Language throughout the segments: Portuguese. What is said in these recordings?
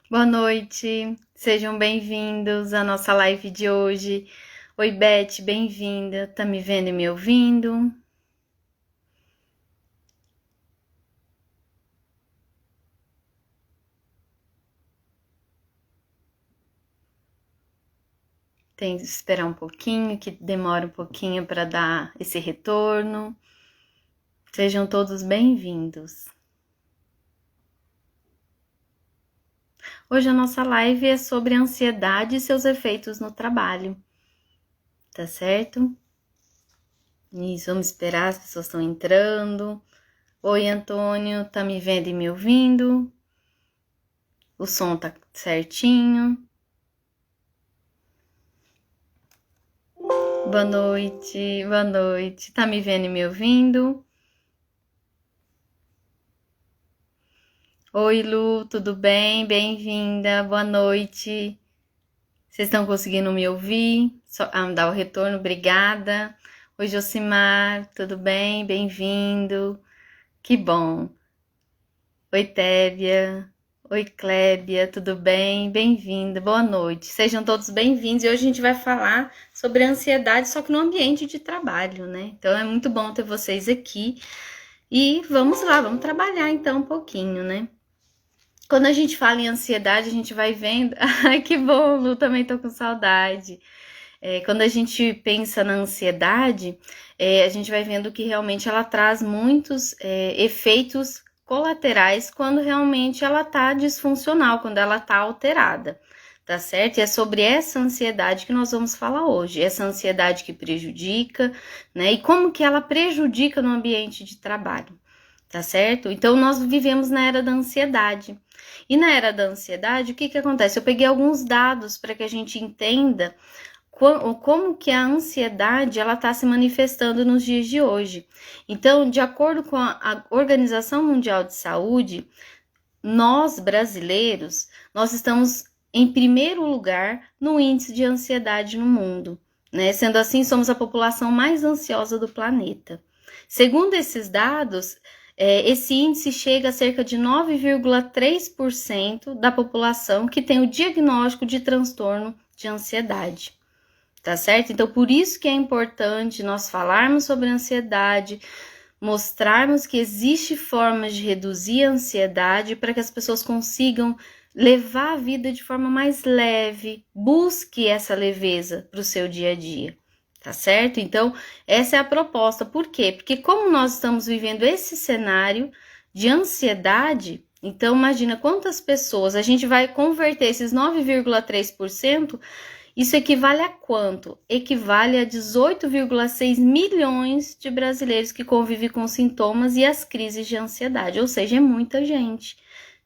Boa noite, sejam bem-vindos à nossa live de hoje. Oi, Beth, bem-vinda. Tá me vendo e me ouvindo? Tem que esperar um pouquinho, que demora um pouquinho para dar esse retorno. Sejam todos bem-vindos. Hoje a nossa live é sobre a ansiedade e seus efeitos no trabalho, tá certo? Isso, vamos esperar, as pessoas estão entrando. Oi, Antônio, tá me vendo e me ouvindo? O som tá certinho? Boa noite, boa noite. Tá me vendo e me ouvindo? Oi, Lu, tudo bem? Bem-vinda, boa noite. Vocês estão conseguindo me ouvir? Só me dá o retorno, obrigada. Oi, Josimar, tudo bem? Bem-vindo. Que bom. Oi, Tébia. Oi, Clébia, tudo bem? Bem-vinda, boa noite. Sejam todos bem-vindos. E hoje a gente vai falar sobre a ansiedade, só que no ambiente de trabalho, né? Então é muito bom ter vocês aqui. E vamos lá, vamos trabalhar então um pouquinho, né? Quando a gente fala em ansiedade, a gente vai vendo. Ai, que bom, Lu, também tô com saudade. Quando a gente pensa na ansiedade, a gente vai vendo que realmente ela traz muitos efeitos colaterais quando realmente ela tá disfuncional, quando ela tá alterada, tá certo? E é sobre essa ansiedade que nós vamos falar hoje, essa ansiedade que prejudica, né? E como que ela prejudica no ambiente de trabalho, tá certo? Então nós vivemos na era da ansiedade. E na era da ansiedade, o que que acontece? Eu peguei alguns dados para que a gente entenda como que a ansiedade ela está se manifestando nos dias de hoje. Então, de acordo com a Organização Mundial de Saúde, nós brasileiros, nós estamos em primeiro lugar no índice de ansiedade no mundo, né? Sendo assim, somos a população mais ansiosa do planeta. Segundo esses dados, esse índice chega a cerca de 9,3% da população que tem o diagnóstico de transtorno de ansiedade. Tá certo? Então, por isso que é importante nós falarmos sobre ansiedade, mostrarmos que existe formas de reduzir a ansiedade para que as pessoas consigam levar a vida de forma mais leve, busque essa leveza para o seu dia a dia, tá certo? Então, essa é a proposta. Por quê? Porque como nós estamos vivendo esse cenário de ansiedade, então imagina quantas pessoas a gente vai converter esses 9,3%. Isso equivale a quanto? Equivale a 18,6 milhões de brasileiros que convivem com sintomas e as crises de ansiedade, ou seja, é muita gente,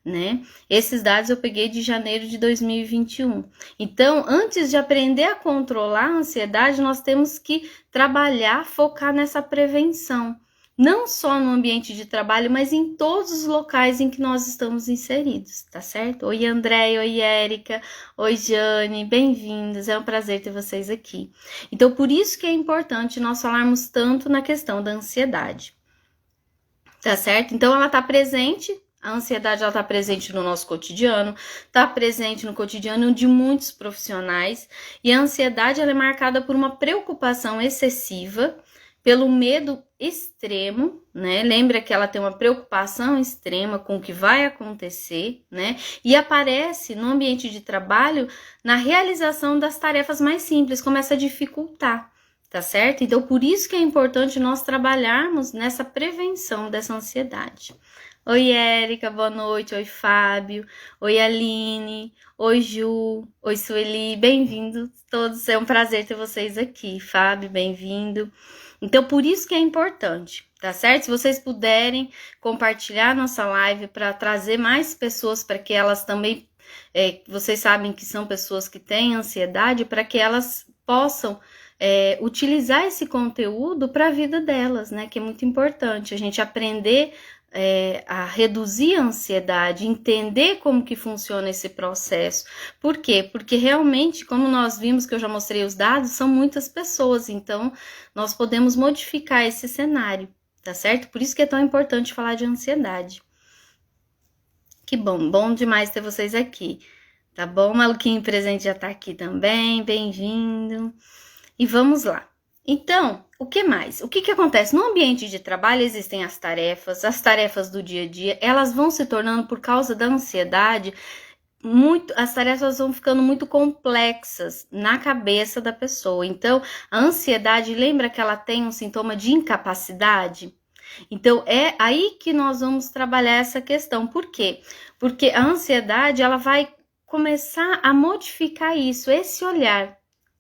né? Esses dados eu peguei de janeiro de 2021. Então, antes de aprender a controlar a ansiedade, nós temos que trabalhar, focar nessa prevenção. Não só no ambiente de trabalho, mas em todos os locais em que nós estamos inseridos, tá certo? Oi, André, oi, Érica, oi, Jane, bem-vindos, é um prazer ter vocês aqui. Então, por isso que é importante nós falarmos tanto na questão da ansiedade, tá certo? Então, ela tá presente, a ansiedade ela tá presente no nosso cotidiano, tá presente no cotidiano de muitos profissionais, e a ansiedade ela é marcada por uma preocupação excessiva, pelo medo extremo, né? Lembra que ela tem uma preocupação extrema com o que vai acontecer, né? E aparece no ambiente de trabalho na realização das tarefas mais simples, começa a dificultar, tá certo? Então, por isso que é importante nós trabalharmos nessa prevenção dessa ansiedade. Oi, Érica, boa noite. Oi, Fábio. Oi, Aline. Oi, Ju. Oi, Sueli. Bem-vindos todos. É um prazer ter vocês aqui. Fábio, bem-vindo. Então, por isso que é importante, tá certo? Se vocês puderem compartilhar nossa live para trazer mais pessoas para que elas também, vocês sabem que são pessoas que têm ansiedade, para que elas possam utilizar esse conteúdo para a vida delas, né? Que é muito importante a gente aprender a reduzir a ansiedade, entender como que funciona esse processo. Por quê? Porque realmente, como nós vimos, que eu já mostrei os dados, são muitas pessoas, então nós podemos modificar esse cenário, tá certo? Por isso que é tão importante falar de ansiedade. Que bom, bom demais ter vocês aqui. Tá bom? Maluquinho presente já tá aqui também, bem-vindo. E vamos lá. Então, o que mais? O que que acontece? No ambiente de trabalho existem as tarefas do dia a dia, elas vão se tornando, por causa da ansiedade, as tarefas vão ficando muito complexas na cabeça da pessoa. Então, a ansiedade, lembra que ela tem um sintoma de incapacidade? Então, é aí que nós vamos trabalhar essa questão. Por quê? Porque a ansiedade, ela vai começar a modificar isso, esse olhar.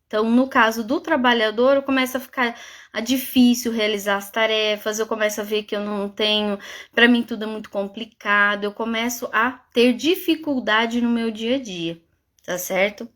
Então, no caso do trabalhador, começa a ficar difícil realizar as tarefas, eu começo a ver que eu não tenho, para mim tudo é muito complicado, eu começo a ter dificuldade no meu dia a dia, tá certo?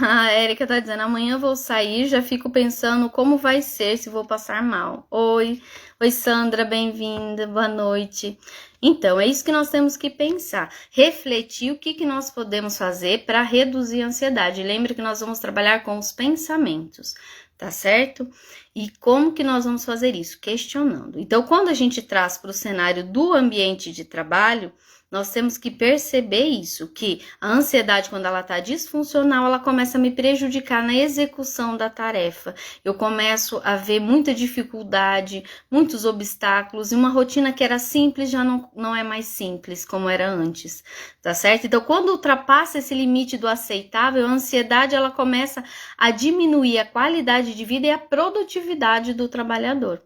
A Erika tá dizendo, amanhã eu vou sair, já fico pensando como vai ser, se vou passar mal. Oi Sandra, bem-vinda, boa noite. Então, é isso que nós temos que pensar, refletir o que nós podemos fazer para reduzir a ansiedade. Lembra que nós vamos trabalhar com os pensamentos, tá certo? E como que nós vamos fazer isso? Questionando. Então, quando a gente traz para o cenário do ambiente de trabalho, nós temos que perceber isso, que a ansiedade, quando ela está disfuncional, ela começa a me prejudicar na execução da tarefa. Eu começo a ver muita dificuldade, muitos obstáculos, e uma rotina que era simples já não é mais simples como era antes, tá certo? Então, quando ultrapassa esse limite do aceitável, a ansiedade, ela começa a diminuir a qualidade de vida e a produtividade do trabalhador,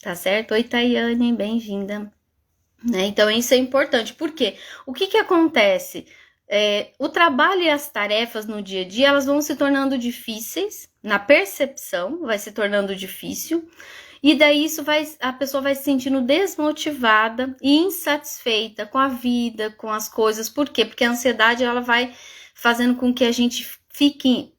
tá certo? Oi, Tayane, bem-vinda. Então, isso é importante, porque o que acontece? O trabalho e as tarefas no dia a dia, elas vão se tornando difíceis, na percepção, vai se tornando difícil, e daí a pessoa vai se sentindo desmotivada e insatisfeita com a vida, com as coisas. Por quê? Porque a ansiedade, ela vai fazendo com que a gente fique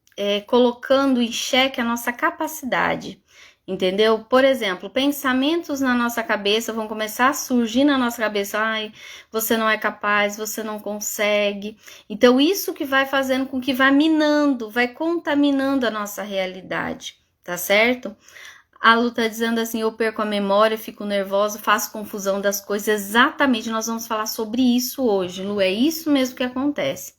colocando em xeque a nossa capacidade. Entendeu? Por exemplo, pensamentos na nossa cabeça vão começar a surgir na nossa cabeça. Ai, você não é capaz, você não consegue. Então, isso que vai fazendo com que vai minando, vai contaminando a nossa realidade, tá certo? A Lu tá dizendo assim, eu perco a memória, fico nervosa, faço confusão das coisas. Exatamente, nós vamos falar sobre isso hoje, Lu, é isso mesmo que acontece,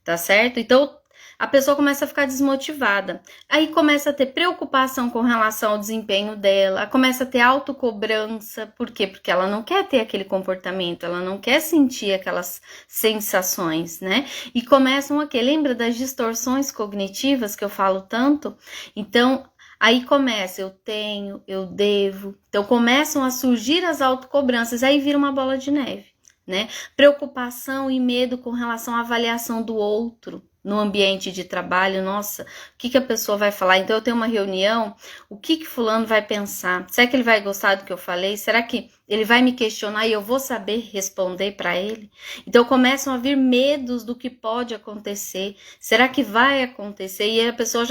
tá certo? Então, a pessoa começa a ficar desmotivada. Aí começa a ter preocupação com relação ao desempenho dela, começa a ter autocobrança. Por quê? Porque ela não quer ter aquele comportamento, ela não quer sentir aquelas sensações, né? E começam a quê? Lembra das distorções cognitivas que eu falo tanto? Então, aí começa, eu tenho, eu devo. Então, começam a surgir as autocobranças, aí vira uma bola de neve, né? Preocupação e medo com relação à avaliação do outro no ambiente de trabalho. Nossa, o que a pessoa vai falar? Então, eu tenho uma reunião, o que fulano vai pensar? Será que ele vai gostar do que eu falei? Será que ele vai me questionar e eu vou saber responder para ele? Então, começam a vir medos do que pode acontecer. Será que vai acontecer? E aí a pessoa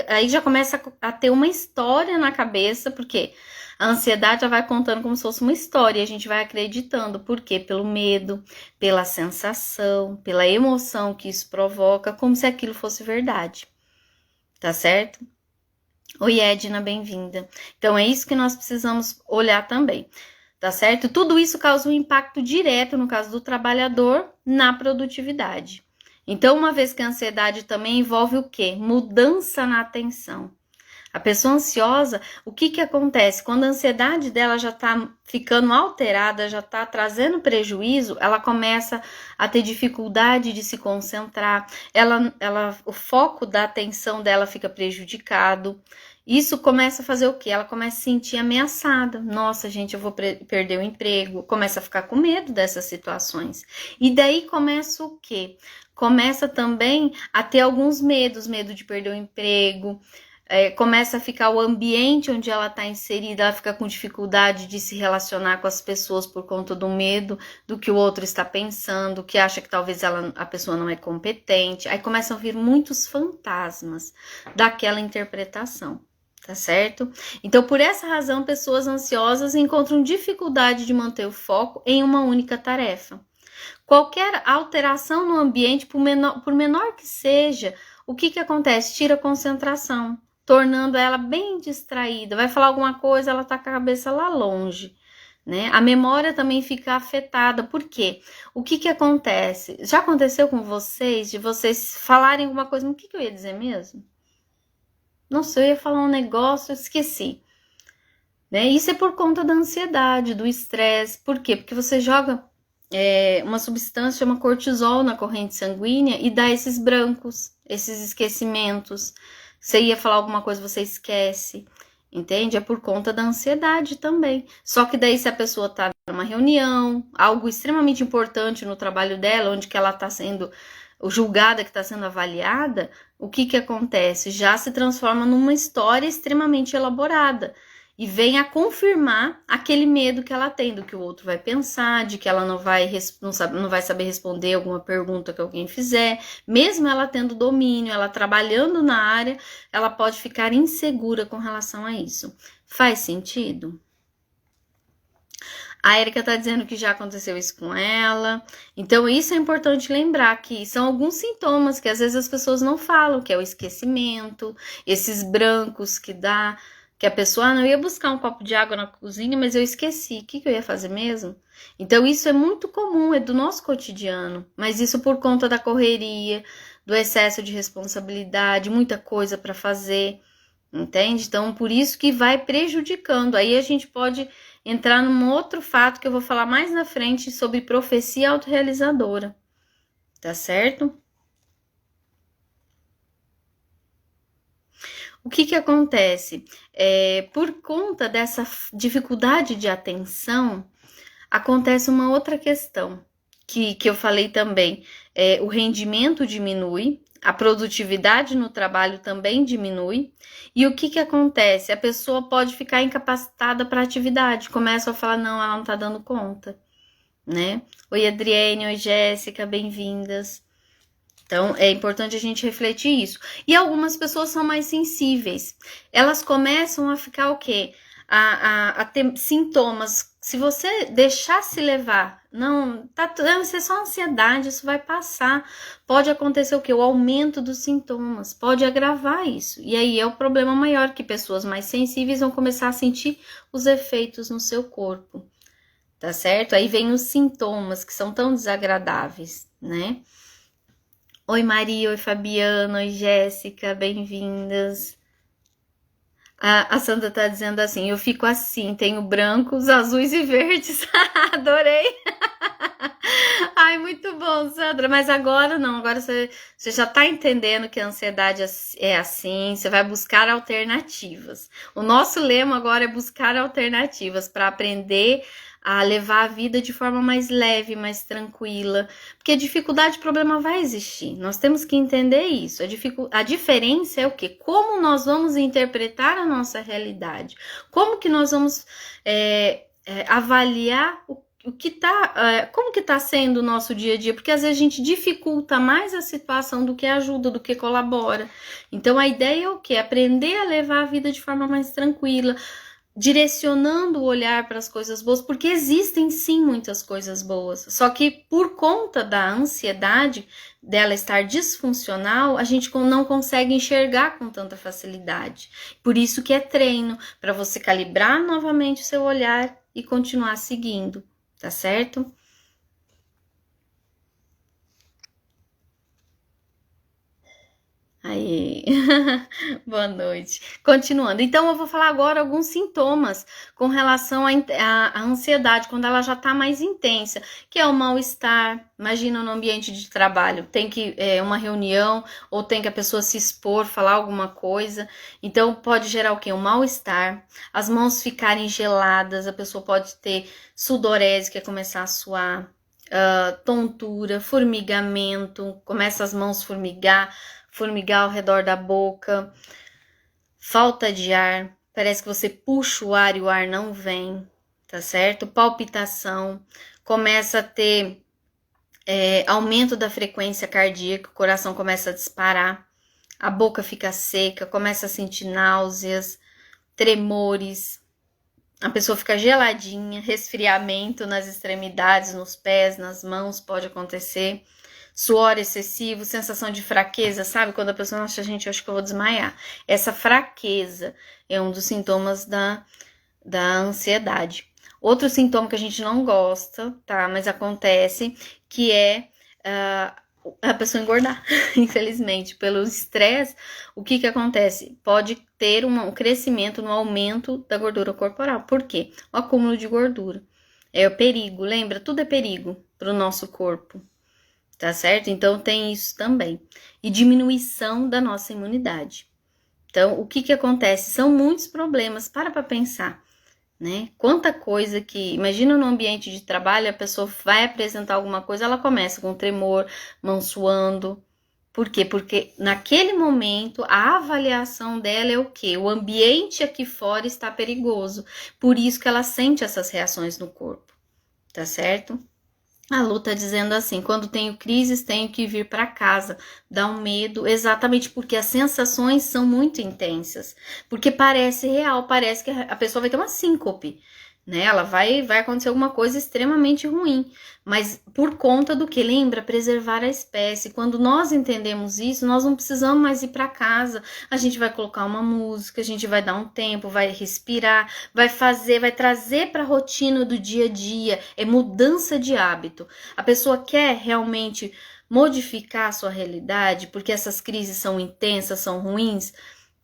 aí já começa a ter uma história na cabeça, porque a ansiedade já vai contando como se fosse uma história, e a gente vai acreditando. Por quê? Pelo medo, pela sensação, pela emoção que isso provoca, como se aquilo fosse verdade. Tá certo? Oi, Edna, bem-vinda. Então, é isso que nós precisamos olhar também. Tá certo? Tudo isso causa um impacto direto, no caso do trabalhador, na produtividade. Então, uma vez que a ansiedade também envolve o quê? Mudança na atenção. A pessoa ansiosa, o que acontece? Quando a ansiedade dela já está ficando alterada, já está trazendo prejuízo, ela começa a ter dificuldade de se concentrar, o foco da atenção dela fica prejudicado. Isso começa a fazer o quê? Ela começa a se sentir ameaçada. Nossa, gente, eu vou perder o emprego. Começa a ficar com medo dessas situações. E daí começa o quê? Começa também a ter alguns medos, medo de perder o emprego. Começa a ficar o ambiente onde ela está inserida, ela fica com dificuldade de se relacionar com as pessoas por conta do medo do que o outro está pensando, que acha que talvez a pessoa não é competente. Aí começam a vir muitos fantasmas daquela interpretação, tá certo? Então, por essa razão, pessoas ansiosas encontram dificuldade de manter o foco em uma única tarefa. Qualquer alteração no ambiente, por menor que seja, o que acontece? Tira a concentração, tornando ela bem distraída. Vai falar alguma coisa, ela tá com a cabeça lá longe, né? A memória também fica afetada. Por quê? O que acontece? Já aconteceu com vocês, de vocês falarem alguma coisa, o que eu ia dizer mesmo? Nossa, eu ia falar um negócio, eu esqueci. Né? Isso é por conta da ansiedade, do estresse. Por quê? Porque você joga uma substância chamada cortisol na corrente sanguínea e dá esses brancos, esses esquecimentos. Você ia falar alguma coisa, você esquece. Entende? É por conta da ansiedade também. Só que daí se a pessoa tá numa reunião, algo extremamente importante no trabalho dela, onde que ela tá sendo julgada, que está sendo avaliada, o que acontece? Já se transforma numa história extremamente elaborada e vem a confirmar aquele medo que ela tem, do que o outro vai pensar, de que ela não vai saber responder alguma pergunta que alguém fizer. Mesmo ela tendo domínio, ela trabalhando na área, ela pode ficar insegura com relação a isso. Faz sentido? A Erika tá dizendo que já aconteceu isso com ela. Então, isso é importante lembrar, que são alguns sintomas que às vezes as pessoas não falam, que é o esquecimento, esses brancos que dá, que a pessoa, não, eu ia buscar um copo de água na cozinha, mas eu esqueci. O que eu ia fazer mesmo? Então, isso é muito comum, é do nosso cotidiano. Mas isso por conta da correria, do excesso de responsabilidade, muita coisa para fazer, entende? Então, por isso que vai prejudicando. Aí a gente pode entrar num outro fato que eu vou falar mais na frente sobre profecia autorrealizadora, tá certo? O que acontece? Por conta dessa dificuldade de atenção, acontece uma outra questão, que eu falei também, o rendimento diminui, a produtividade no trabalho também diminui, e o que acontece? A pessoa pode ficar incapacitada para a atividade, começa a falar, não, ela não tá dando conta, né? Oi, Adriene, oi, Jéssica, bem-vindas. Então, é importante a gente refletir isso. E algumas pessoas são mais sensíveis. Elas começam a ficar o quê? A ter sintomas. Se você deixar se levar, não, isso é só ansiedade, isso vai passar. Pode acontecer o quê? O aumento dos sintomas, pode agravar isso. E aí é o problema maior, que pessoas mais sensíveis vão começar a sentir os efeitos no seu corpo, tá certo? Aí vem os sintomas, que são tão desagradáveis, né? Oi, Maria, oi, Fabiana, oi, Jéssica, bem-vindas. A Sandra tá dizendo assim, eu fico assim, tenho brancos, azuis e verdes. Adorei. Ai, muito bom, Sandra, mas agora não, agora você já tá entendendo que a ansiedade é assim, você vai buscar alternativas. O nosso lema agora é buscar alternativas para aprender a levar a vida de forma mais leve, mais tranquila, porque dificuldade e problema vai existir, nós temos que entender isso. A diferença é o quê? Como nós vamos interpretar a nossa realidade, como que nós vamos avaliar como que tá sendo o nosso dia a dia, porque às vezes a gente dificulta mais a situação do que ajuda, do que colabora. Então a ideia é o quê? Aprender a levar a vida de forma mais tranquila, direcionando o olhar para as coisas boas, porque existem sim muitas coisas boas, só que por conta da ansiedade, dela estar disfuncional, a gente não consegue enxergar com tanta facilidade. Por isso que é treino, para você calibrar novamente o seu olhar e continuar seguindo, tá certo? Aí, boa noite. Continuando, então eu vou falar agora alguns sintomas com relação à ansiedade, quando ela já tá mais intensa, que é o mal-estar. Imagina no ambiente de trabalho, tem que uma reunião, ou tem que a pessoa se expor, falar alguma coisa, então pode gerar o quê? Um mal-estar, as mãos ficarem geladas, a pessoa pode ter sudorese, que é começar a suar, tontura, formigamento, começa as mãos formigar ao redor da boca, falta de ar, parece que você puxa o ar e o ar não vem, tá certo? Palpitação, começa a ter aumento da frequência cardíaca, o coração começa a disparar, a boca fica seca, começa a sentir náuseas, tremores, a pessoa fica geladinha, resfriamento nas extremidades, nos pés, nas mãos, pode acontecer. Suor excessivo, sensação de fraqueza, sabe? Quando a pessoa acha, gente, eu acho que eu vou desmaiar. Essa fraqueza é um dos sintomas da ansiedade. Outro sintoma que a gente não gosta, tá? Mas acontece, que é a pessoa engordar, infelizmente. Pelo estresse, o que acontece? Pode ter um crescimento no aumento da gordura corporal. Por quê? O acúmulo de gordura. É o perigo, lembra? Tudo é perigo para o nosso corpo, tá certo? Então tem isso também. E diminuição da nossa imunidade. Então, o que acontece? São muitos problemas, para pensar, né? Quanta coisa que... Imagina no ambiente de trabalho, a pessoa vai apresentar alguma coisa, ela começa com tremor, mão suando. Por quê? Porque naquele momento, a avaliação dela é o quê? O ambiente aqui fora está perigoso. Por isso que ela sente essas reações no corpo, tá certo? A Lu tá dizendo assim, quando tenho crises, tenho que vir para casa. Dá um medo, exatamente porque as sensações são muito intensas. Porque parece real, parece que a pessoa vai ter uma síncope, né? Ela vai acontecer alguma coisa extremamente ruim. Mas por conta do que? Lembra? Preservar a espécie. Quando nós entendemos isso, nós não precisamos mais ir para casa. A gente vai colocar uma música, a gente vai dar um tempo, vai respirar, vai trazer para a rotina do dia a dia. É mudança de hábito. A pessoa quer realmente modificar a sua realidade, porque essas crises são intensas, são ruins.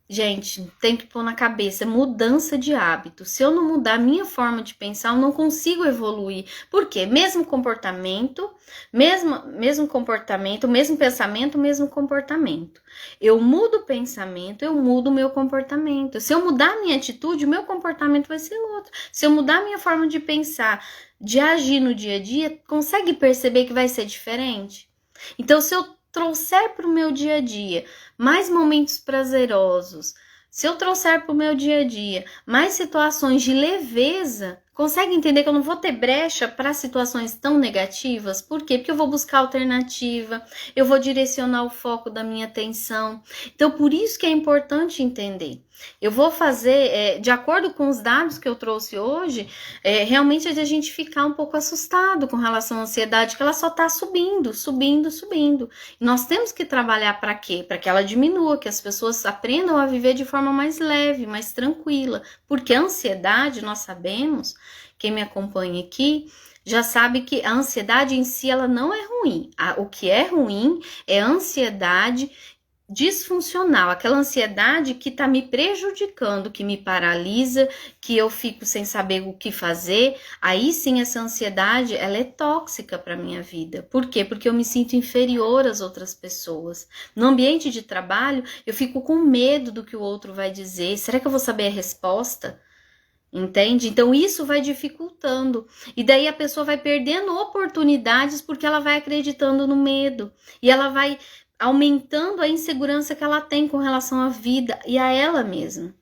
Gente, tem que pôr na cabeça, é mudança de hábito. Se eu não mudar a minha forma de pensar, eu não consigo evoluir. Por quê? Mesmo comportamento, mesmo comportamento, mesmo pensamento, mesmo comportamento. Eu mudo o pensamento, eu mudo o meu comportamento. Se eu mudar a minha atitude, o meu comportamento vai ser outro. Se eu mudar a minha forma de pensar, de agir no dia a dia, consegue perceber que vai ser diferente? Então, se eu trouxer para o meu dia a dia mais momentos prazerosos, se eu trouxer para o meu dia a dia mais situações de leveza, consegue entender que eu não vou ter brecha para situações tão negativas? Por quê? Porque eu vou buscar alternativa, eu vou direcionar o foco da minha atenção. Então, por isso que é importante entender. Eu vou fazer, de acordo com os dados que eu trouxe hoje, realmente a gente ficar um pouco assustado com relação à ansiedade, que ela só está subindo, subindo, subindo. E nós temos que trabalhar para quê? Para que ela diminua, que as pessoas aprendam a viver de forma mais leve, mais tranquila. Porque a ansiedade, nós sabemos, quem me acompanha aqui, já sabe que a ansiedade em si, ela não é ruim. O que é ruim é a ansiedade disfuncional, aquela ansiedade que tá me prejudicando, que me paralisa, que eu fico sem saber o que fazer. Aí sim, essa ansiedade, ela é tóxica para minha vida. Por quê? Porque eu me sinto inferior às outras pessoas. No ambiente de trabalho, eu fico com medo do que o outro vai dizer. Será que eu vou saber a resposta? Entende? Então isso vai dificultando. E daí a pessoa vai perdendo oportunidades porque ela vai acreditando no medo. E ela vai aumentando a insegurança que ela tem com relação à vida e a ela mesma.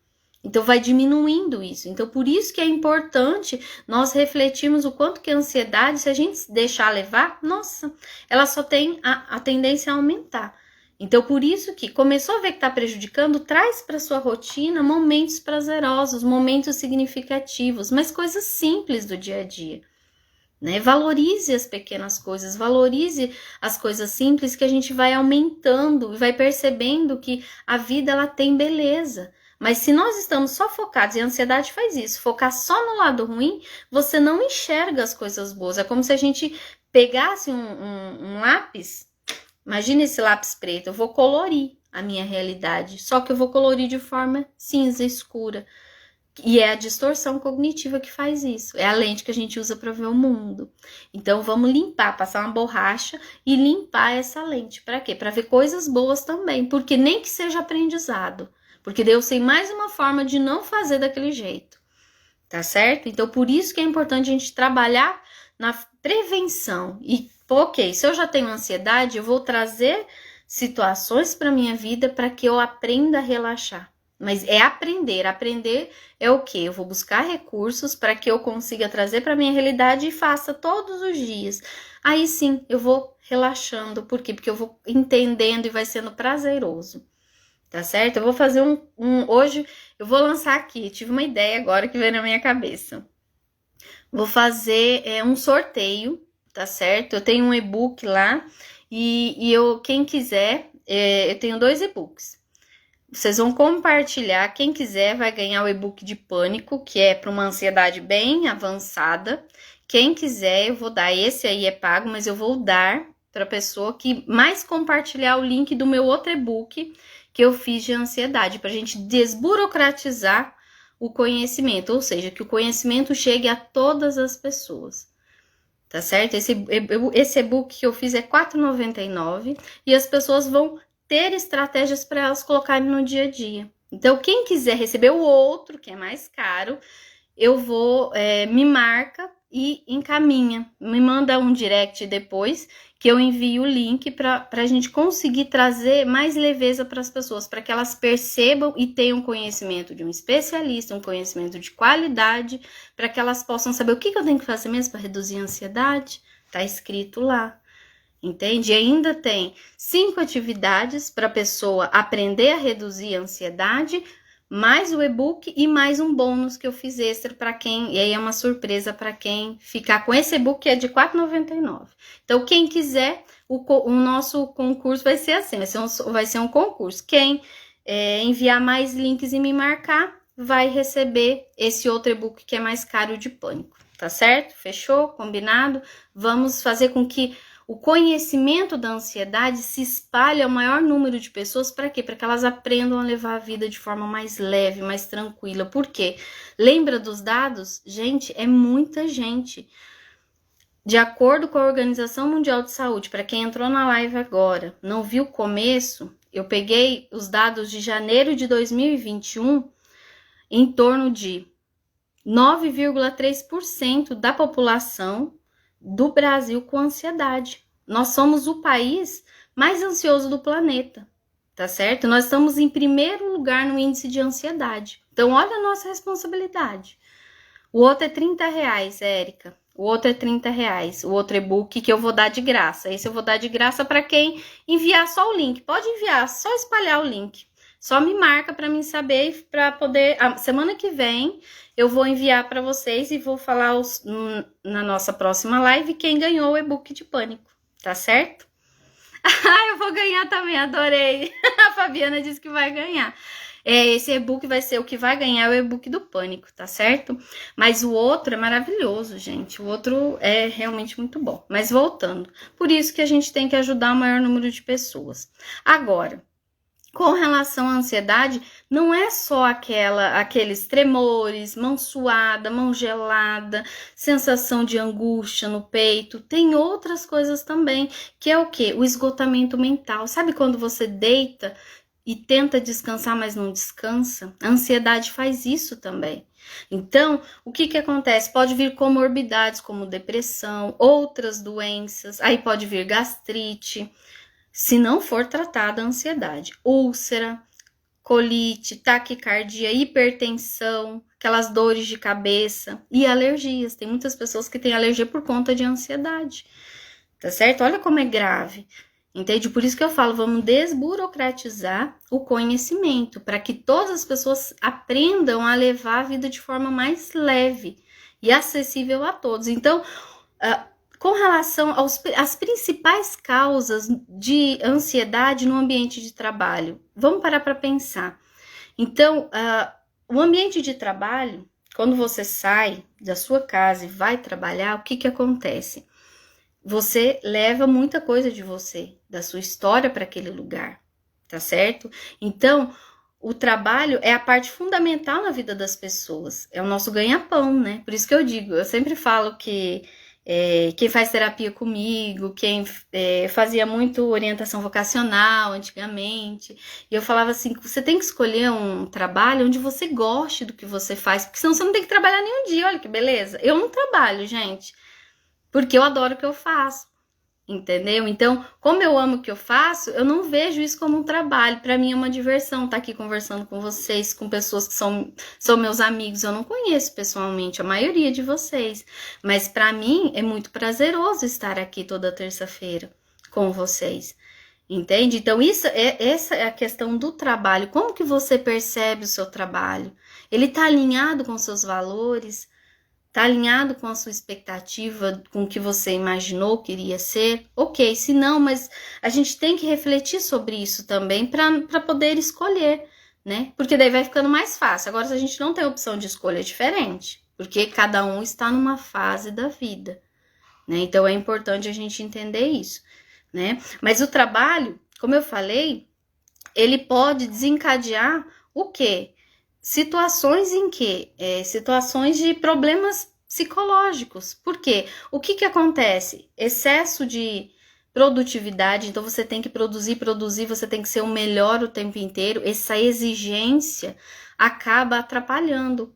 Então vai diminuindo isso. Então por isso que é importante nós refletirmos o quanto que a ansiedade, se a gente se deixar levar, nossa, ela só tem a tendência a aumentar. Então por isso que começou a ver que está prejudicando, traz para sua rotina momentos prazerosos, momentos significativos, mas coisas simples do dia a dia. Né? Valorize as pequenas coisas, valorize as coisas simples, que a gente vai aumentando e vai percebendo que a vida ela tem beleza. Mas se nós estamos só focados, e a ansiedade faz isso, focar só no lado ruim, você não enxerga as coisas boas. É como se a gente pegasse um lápis, imagina esse lápis preto, eu vou colorir a minha realidade, só que eu vou colorir de forma cinza, escura. E é a distorção cognitiva que faz isso. É a lente que a gente usa para ver o mundo. Então vamos limpar, passar uma borracha e limpar essa lente. Para quê? Para ver coisas boas também. Porque nem que seja aprendizado. Porque daí eu sei mais uma forma de não fazer daquele jeito. Tá certo? Então por isso que é importante a gente trabalhar na prevenção. E, ok, se eu já tenho ansiedade, eu vou trazer situações para minha vida para que eu aprenda a relaxar. Mas é aprender. Aprender é o quê? Eu vou buscar recursos para que eu consiga trazer para minha realidade e faça todos os dias. Aí sim, eu vou relaxando. Por quê? Porque eu vou entendendo e vai sendo prazeroso. Tá certo? Eu vou fazer hoje eu vou lançar aqui. Tive uma ideia agora que veio na minha cabeça. Vou fazer um sorteio, tá certo? Eu tenho um e-book lá e quem quiser, eu tenho 2 e-books. vocês vão compartilhar. Quem quiser vai ganhar o e-book de pânico, que é para uma ansiedade bem avançada. Quem quiser, eu vou dar. Esse aí é pago, mas eu vou dar para a pessoa que mais compartilhar o link do meu outro e-book que eu fiz de ansiedade, para a gente desburocratizar o conhecimento, ou seja, que o conhecimento chegue a todas as pessoas. Tá certo? Esse e-book que eu fiz é R$ 4,99 e as pessoas vão ter estratégias para elas colocarem no dia a dia. Então, quem quiser receber o outro, que é mais caro, eu vou, me marca e encaminha. Me manda um direct depois, que eu envio o link para a gente conseguir trazer mais leveza para as pessoas, para que elas percebam e tenham conhecimento de um especialista, um conhecimento de qualidade, para que elas possam saber o que eu tenho que fazer mesmo para reduzir a ansiedade. Tá escrito lá. Entende? E ainda tem 5 atividades para a pessoa aprender a reduzir a ansiedade, mais o e-book e mais um bônus que eu fiz extra para quem, e aí é uma surpresa para quem ficar com esse e-book, que é de R$ 4,99. Então, quem quiser, o nosso concurso vai ser assim, vai ser um concurso. Quem enviar mais links e me marcar, vai receber esse outro e-book que é mais caro, de pânico, tá certo? Fechou? Combinado? Vamos fazer com que o conhecimento da ansiedade se espalhe ao maior número de pessoas. Para quê? Para que elas aprendam a levar a vida de forma mais leve, mais tranquila. Por quê? Lembra dos dados? Gente, é muita gente. De acordo com a Organização Mundial de Saúde, para quem entrou na live agora, não viu o começo, eu peguei os dados de janeiro de 2021, em torno de 9,3% da população do Brasil com ansiedade. Nós somos o país mais ansioso do planeta, tá certo? Nós estamos em primeiro lugar no índice de ansiedade. Então, olha a nossa responsabilidade. O outro é R$30, Érica. O outro é R$30. O outro e-book que eu vou dar de graça. Esse eu vou dar de graça para quem enviar só o link. Pode enviar, só espalhar o link. Só me marca para mim saber, para poder... semana que vem eu vou enviar para vocês e vou falar na nossa próxima live quem ganhou o e-book de pânico, tá certo? Eu vou ganhar também, adorei. A Fabiana disse que vai ganhar. Esse e-book vai ser o que vai ganhar, o e-book do pânico, tá certo? Mas o outro é maravilhoso, gente. O outro é realmente muito bom. Mas voltando, por isso que a gente tem que ajudar o maior número de pessoas. Agora, com relação à ansiedade, não é só aqueles tremores, mão suada, mão gelada, sensação de angústia no peito. Tem outras coisas também, que é o quê? O esgotamento mental. Sabe quando você deita e tenta descansar, mas não descansa? A ansiedade faz isso também. Então, o que acontece? Pode vir comorbidades como depressão, outras doenças, aí pode vir gastrite, se não for tratada a ansiedade, úlcera, colite, taquicardia, hipertensão, aquelas dores de cabeça e alergias. Tem muitas pessoas que têm alergia por conta de ansiedade, tá certo? Olha como é grave, entende? Por isso que eu falo, vamos desburocratizar o conhecimento, para que todas as pessoas aprendam a levar a vida de forma mais leve e acessível a todos. Então, com relação às principais causas de ansiedade no ambiente de trabalho, vamos parar para pensar. Então, o ambiente de trabalho, quando você sai da sua casa e vai trabalhar, o que acontece? Você leva muita coisa de você, da sua história para aquele lugar, tá certo? Então, o trabalho é a parte fundamental na vida das pessoas, é o nosso ganha-pão, né? Por isso que eu digo, eu sempre falo que quem faz terapia comigo, quem fazia muito orientação vocacional antigamente, e eu falava assim, você tem que escolher um trabalho onde você goste do que você faz, porque senão você não tem que trabalhar nenhum dia, olha que beleza. Eu não trabalho, gente, porque eu adoro o que eu faço, entendeu? Então, como eu amo o que eu faço, eu não vejo isso como um trabalho. Para mim é uma diversão estar aqui conversando com vocês, com pessoas que são meus amigos. Eu não conheço pessoalmente a maioria de vocês, mas para mim é muito prazeroso estar aqui toda terça-feira com vocês, entende? Então, essa é a questão do trabalho. Como que você percebe o seu trabalho? Ele está alinhado com seus valores? Tá alinhado com a sua expectativa, com o que você imaginou que iria ser? Ok, se não, mas a gente tem que refletir sobre isso também para poder escolher, né? Porque daí vai ficando mais fácil. Agora, se a gente não tem opção de escolha, é diferente, porque cada um está numa fase da vida, né? Então, é importante a gente entender isso, né? Mas o trabalho, como eu falei, ele pode desencadear o quê? Situações em que? Situações de problemas psicológicos. Por quê? O que acontece? Excesso de produtividade, então você tem que produzir, você tem que ser o melhor o tempo inteiro. Essa exigência acaba atrapalhando.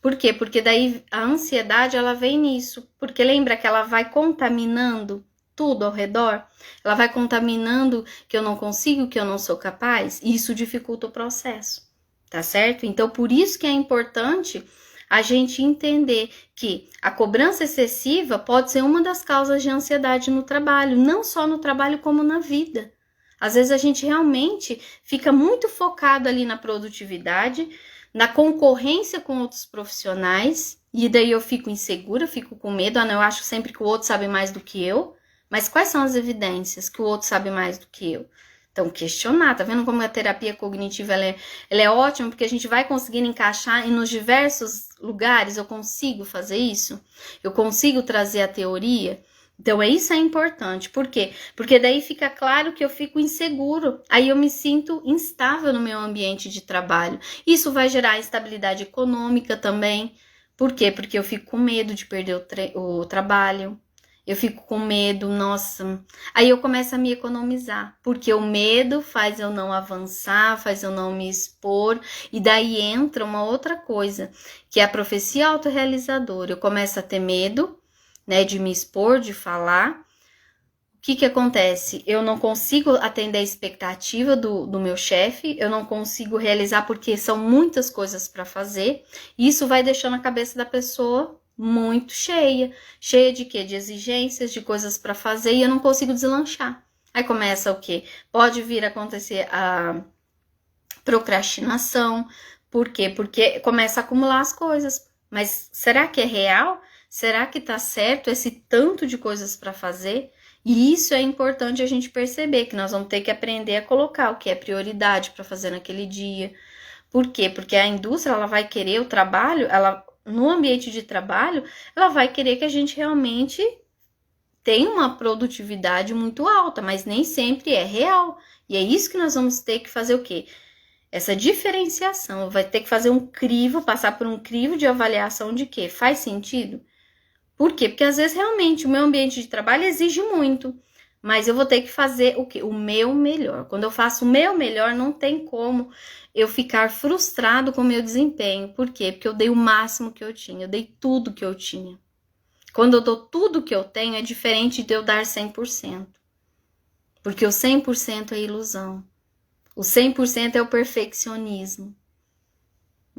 Por quê? Porque daí a ansiedade, ela vem nisso. Porque lembra que ela vai contaminando tudo ao redor? Ela vai contaminando que eu não consigo, que eu não sou capaz, e isso dificulta o processo, tá certo? Então, por isso que é importante a gente entender que a cobrança excessiva pode ser uma das causas de ansiedade no trabalho, não só no trabalho como na vida. Às vezes a gente realmente fica muito focado ali na produtividade, na concorrência com outros profissionais, e daí eu fico insegura, fico com medo, eu acho sempre que o outro sabe mais do que eu, mas quais são as evidências que o outro sabe mais do que eu? Então, questionar, tá vendo como a terapia cognitiva ela é ótima, porque a gente vai conseguindo encaixar e nos diversos lugares eu consigo fazer isso, eu consigo trazer a teoria. Então, isso é importante. Por quê? Porque daí fica claro que eu fico inseguro. Aí eu me sinto instável no meu ambiente de trabalho. Isso vai gerar instabilidade econômica também. Por quê? Porque eu fico com medo de perder o trabalho. Eu fico com medo, nossa. Aí eu começo a me economizar. Porque o medo faz eu não avançar, faz eu não me expor. E daí entra uma outra coisa, que é a profecia autorrealizadora. Eu começo a ter medo, né, de me expor, de falar. O que acontece? Eu não consigo atender a expectativa do meu chefe, eu não consigo realizar porque são muitas coisas para fazer. E isso vai deixando a cabeça da pessoa muito cheia. Cheia de quê? De exigências, de coisas para fazer, e eu não consigo deslanchar. Aí começa o quê? Pode vir a acontecer a procrastinação. Por quê? Porque começa a acumular as coisas. Mas será que é real? Será que tá certo esse tanto de coisas para fazer? E isso é importante a gente perceber, que nós vamos ter que aprender a colocar o que é prioridade para fazer naquele dia. Por quê? Porque a indústria, ela vai querer o trabalho, no ambiente de trabalho, ela vai querer que a gente realmente tenha uma produtividade muito alta, mas nem sempre é real. E é isso que nós vamos ter que fazer o quê? Essa diferenciação. Vai ter que fazer um crivo, passar por um crivo de avaliação de quê? Faz sentido? Por quê? Porque às vezes realmente o meu ambiente de trabalho exige muito, mas eu vou ter que fazer o quê? O meu melhor. Quando eu faço o meu melhor, não tem como eu ficar frustrado com o meu desempenho. Por quê? Porque eu dei o máximo que eu tinha, eu dei tudo que eu tinha. Quando eu dou tudo que eu tenho, é diferente de eu dar 100%. Porque o 100% é ilusão. O 100% é o perfeccionismo.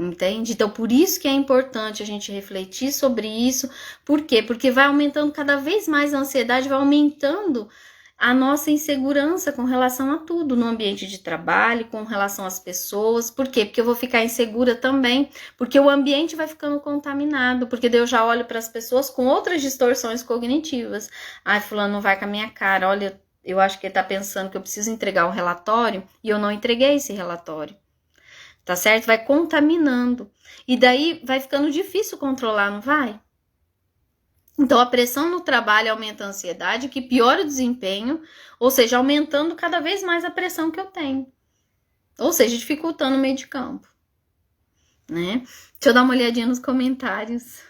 Entende? Então, por isso que é importante a gente refletir sobre isso. Por quê? Porque vai aumentando cada vez mais a ansiedade, vai aumentando a nossa insegurança com relação a tudo, no ambiente de trabalho, com relação às pessoas. Por quê? Porque eu vou ficar insegura também, porque o ambiente vai ficando contaminado, porque daí eu já olho para as pessoas com outras distorções cognitivas. Ai, fulano não vai com a minha cara, olha, eu acho que ele tá pensando que eu preciso entregar o relatório e eu não entreguei esse relatório. Tá certo? Vai contaminando. E daí vai ficando difícil controlar, não vai? Então, a pressão no trabalho aumenta a ansiedade, que piora o desempenho, ou seja, aumentando cada vez mais a pressão que eu tenho. Ou seja, dificultando o meio de campo. Né? Deixa eu dar uma olhadinha nos comentários.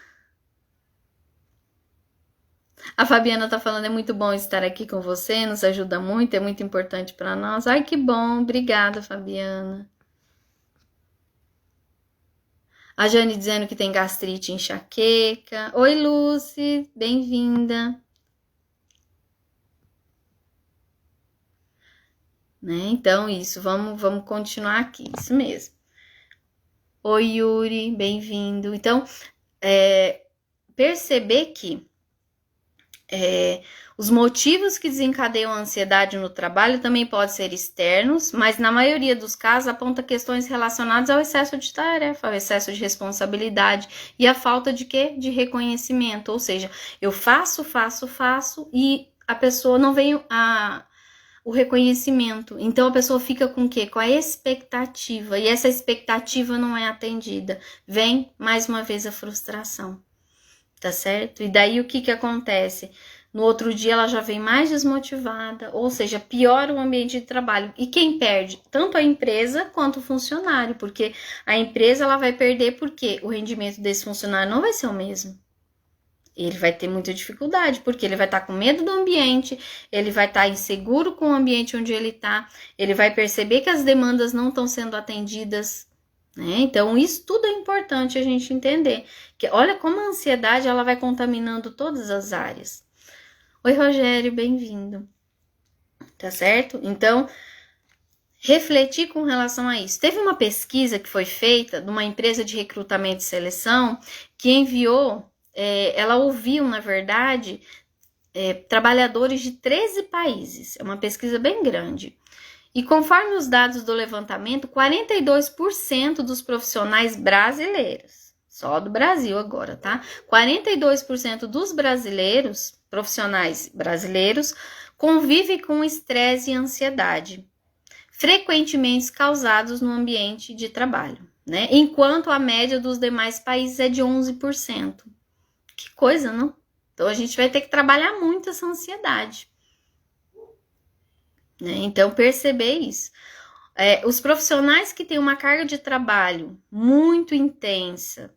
A Fabiana tá falando, é muito bom estar aqui com você, nos ajuda muito, é muito importante para nós. Ai, que bom, obrigada, Fabiana. A Jane dizendo que tem gastrite e enxaqueca. Oi, Lucy, bem-vinda. Né? Então, isso, vamos continuar aqui, isso mesmo. Oi, Yuri, bem-vindo. Então, perceber que os motivos que desencadeiam a ansiedade no trabalho também podem ser externos, mas na maioria dos casos aponta questões relacionadas ao excesso de tarefa, ao excesso de responsabilidade e a falta de quê? De reconhecimento, ou seja, eu faço e a pessoa não vem o reconhecimento. Então a pessoa fica com o quê? Com a expectativa. E essa expectativa não é atendida. Vem mais uma vez a frustração. Tá certo? E daí o que acontece? No outro dia ela já vem mais desmotivada, ou seja, piora o ambiente de trabalho. E quem perde? Tanto a empresa quanto o funcionário, porque a empresa ela vai perder porque o rendimento desse funcionário não vai ser o mesmo. Ele vai ter muita dificuldade, porque ele vai estar com medo do ambiente, ele vai estar inseguro com o ambiente onde ele está, ele vai perceber que as demandas não estão sendo atendidas, né? Então, isso tudo é importante a gente entender. Que olha como a ansiedade ela vai contaminando todas as áreas. Oi, Rogério, bem-vindo. Tá certo? Então, refletir com relação a isso. Teve uma pesquisa que foi feita de uma empresa de recrutamento e seleção que enviou, ela ouviu, na verdade, trabalhadores de 13 países. É uma pesquisa bem grande. E conforme os dados do levantamento, 42% dos profissionais brasileiros, só do Brasil agora, tá? 42% dos brasileiros, profissionais brasileiros, convivem com estresse e ansiedade, frequentemente causados no ambiente de trabalho, né? Enquanto a média dos demais países é de 11%. Que coisa, não? Então a gente vai ter que trabalhar muito essa ansiedade. Né? Então, perceber isso. Os profissionais que têm uma carga de trabalho muito intensa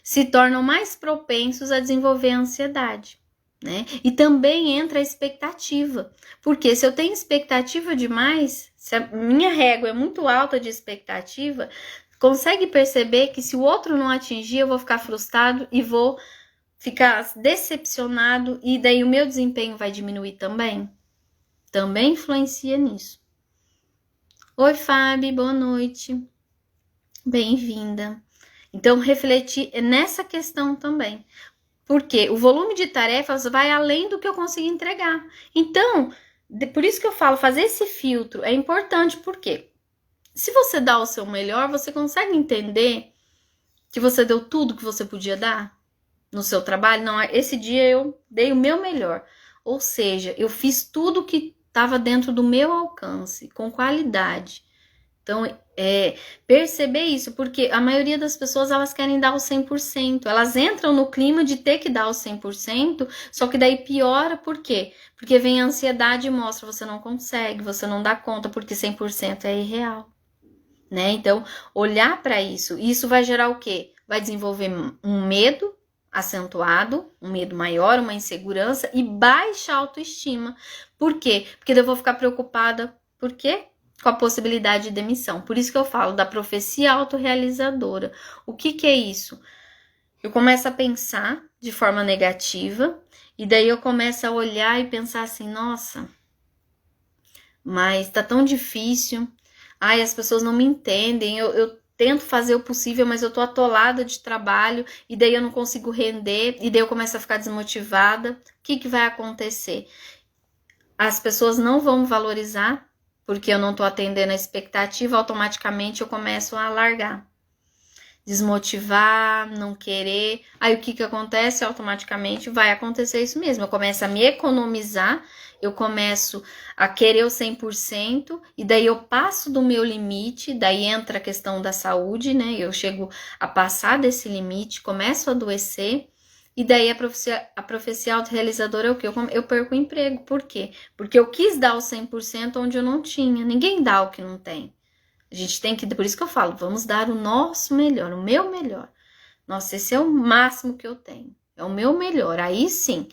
se tornam mais propensos a desenvolver ansiedade. Né? E também entra a expectativa. Porque se eu tenho expectativa demais, se a minha régua é muito alta de expectativa, consegue perceber que se o outro não atingir, eu vou ficar frustrado e vou ficar decepcionado e daí o meu desempenho vai diminuir também. Também influencia nisso. Oi, Fábio, boa noite. Bem-vinda. Então, refletir nessa questão também. Porque o volume de tarefas vai além do que eu consigo entregar. Então, por isso que eu falo, fazer esse filtro é importante, porque se você dá o seu melhor, você consegue entender que você deu tudo que você podia dar no seu trabalho. Não, esse dia eu dei o meu melhor. Ou seja, eu fiz tudo que estava dentro do meu alcance, com qualidade. Então, perceber isso, porque a maioria das pessoas, elas querem dar o 100%, elas entram no clima de ter que dar o 100%, só que daí piora, por quê? Porque vem a ansiedade e mostra, você não consegue, você não dá conta, porque 100% é irreal, né? Então, olhar para isso, e isso vai gerar o quê? Vai desenvolver um medo acentuado, um medo maior, uma insegurança e baixa autoestima. Por quê? Porque eu vou ficar preocupada, por quê? Com a possibilidade de demissão. Por isso que eu falo da profecia autorrealizadora. O que é isso? Eu começo a pensar de forma negativa e daí eu começo a olhar e pensar assim, nossa, mas tá tão difícil, ai, as pessoas não me entendem, eu tento fazer o possível, mas eu tô atolada de trabalho e daí eu não consigo render e daí eu começo a ficar desmotivada. O que vai acontecer? As pessoas não vão valorizar porque eu não tô atendendo a expectativa, automaticamente eu começo a largar. Desmotivar, não querer. Aí o que acontece? Automaticamente vai acontecer isso mesmo. Eu começo a me economizar, eu começo a querer o 100%, e daí eu passo do meu limite, daí entra a questão da saúde, né? Eu chego a passar desse limite, começo a adoecer, e daí a profecia autorrealizadora é o quê? Eu perco o emprego. Por quê? Porque eu quis dar o 100% onde eu não tinha. Ninguém dá o que não tem. A gente tem que, por isso que eu falo, vamos dar o nosso melhor, o meu melhor. Nossa, esse é o máximo que eu tenho. É o meu melhor. Aí sim.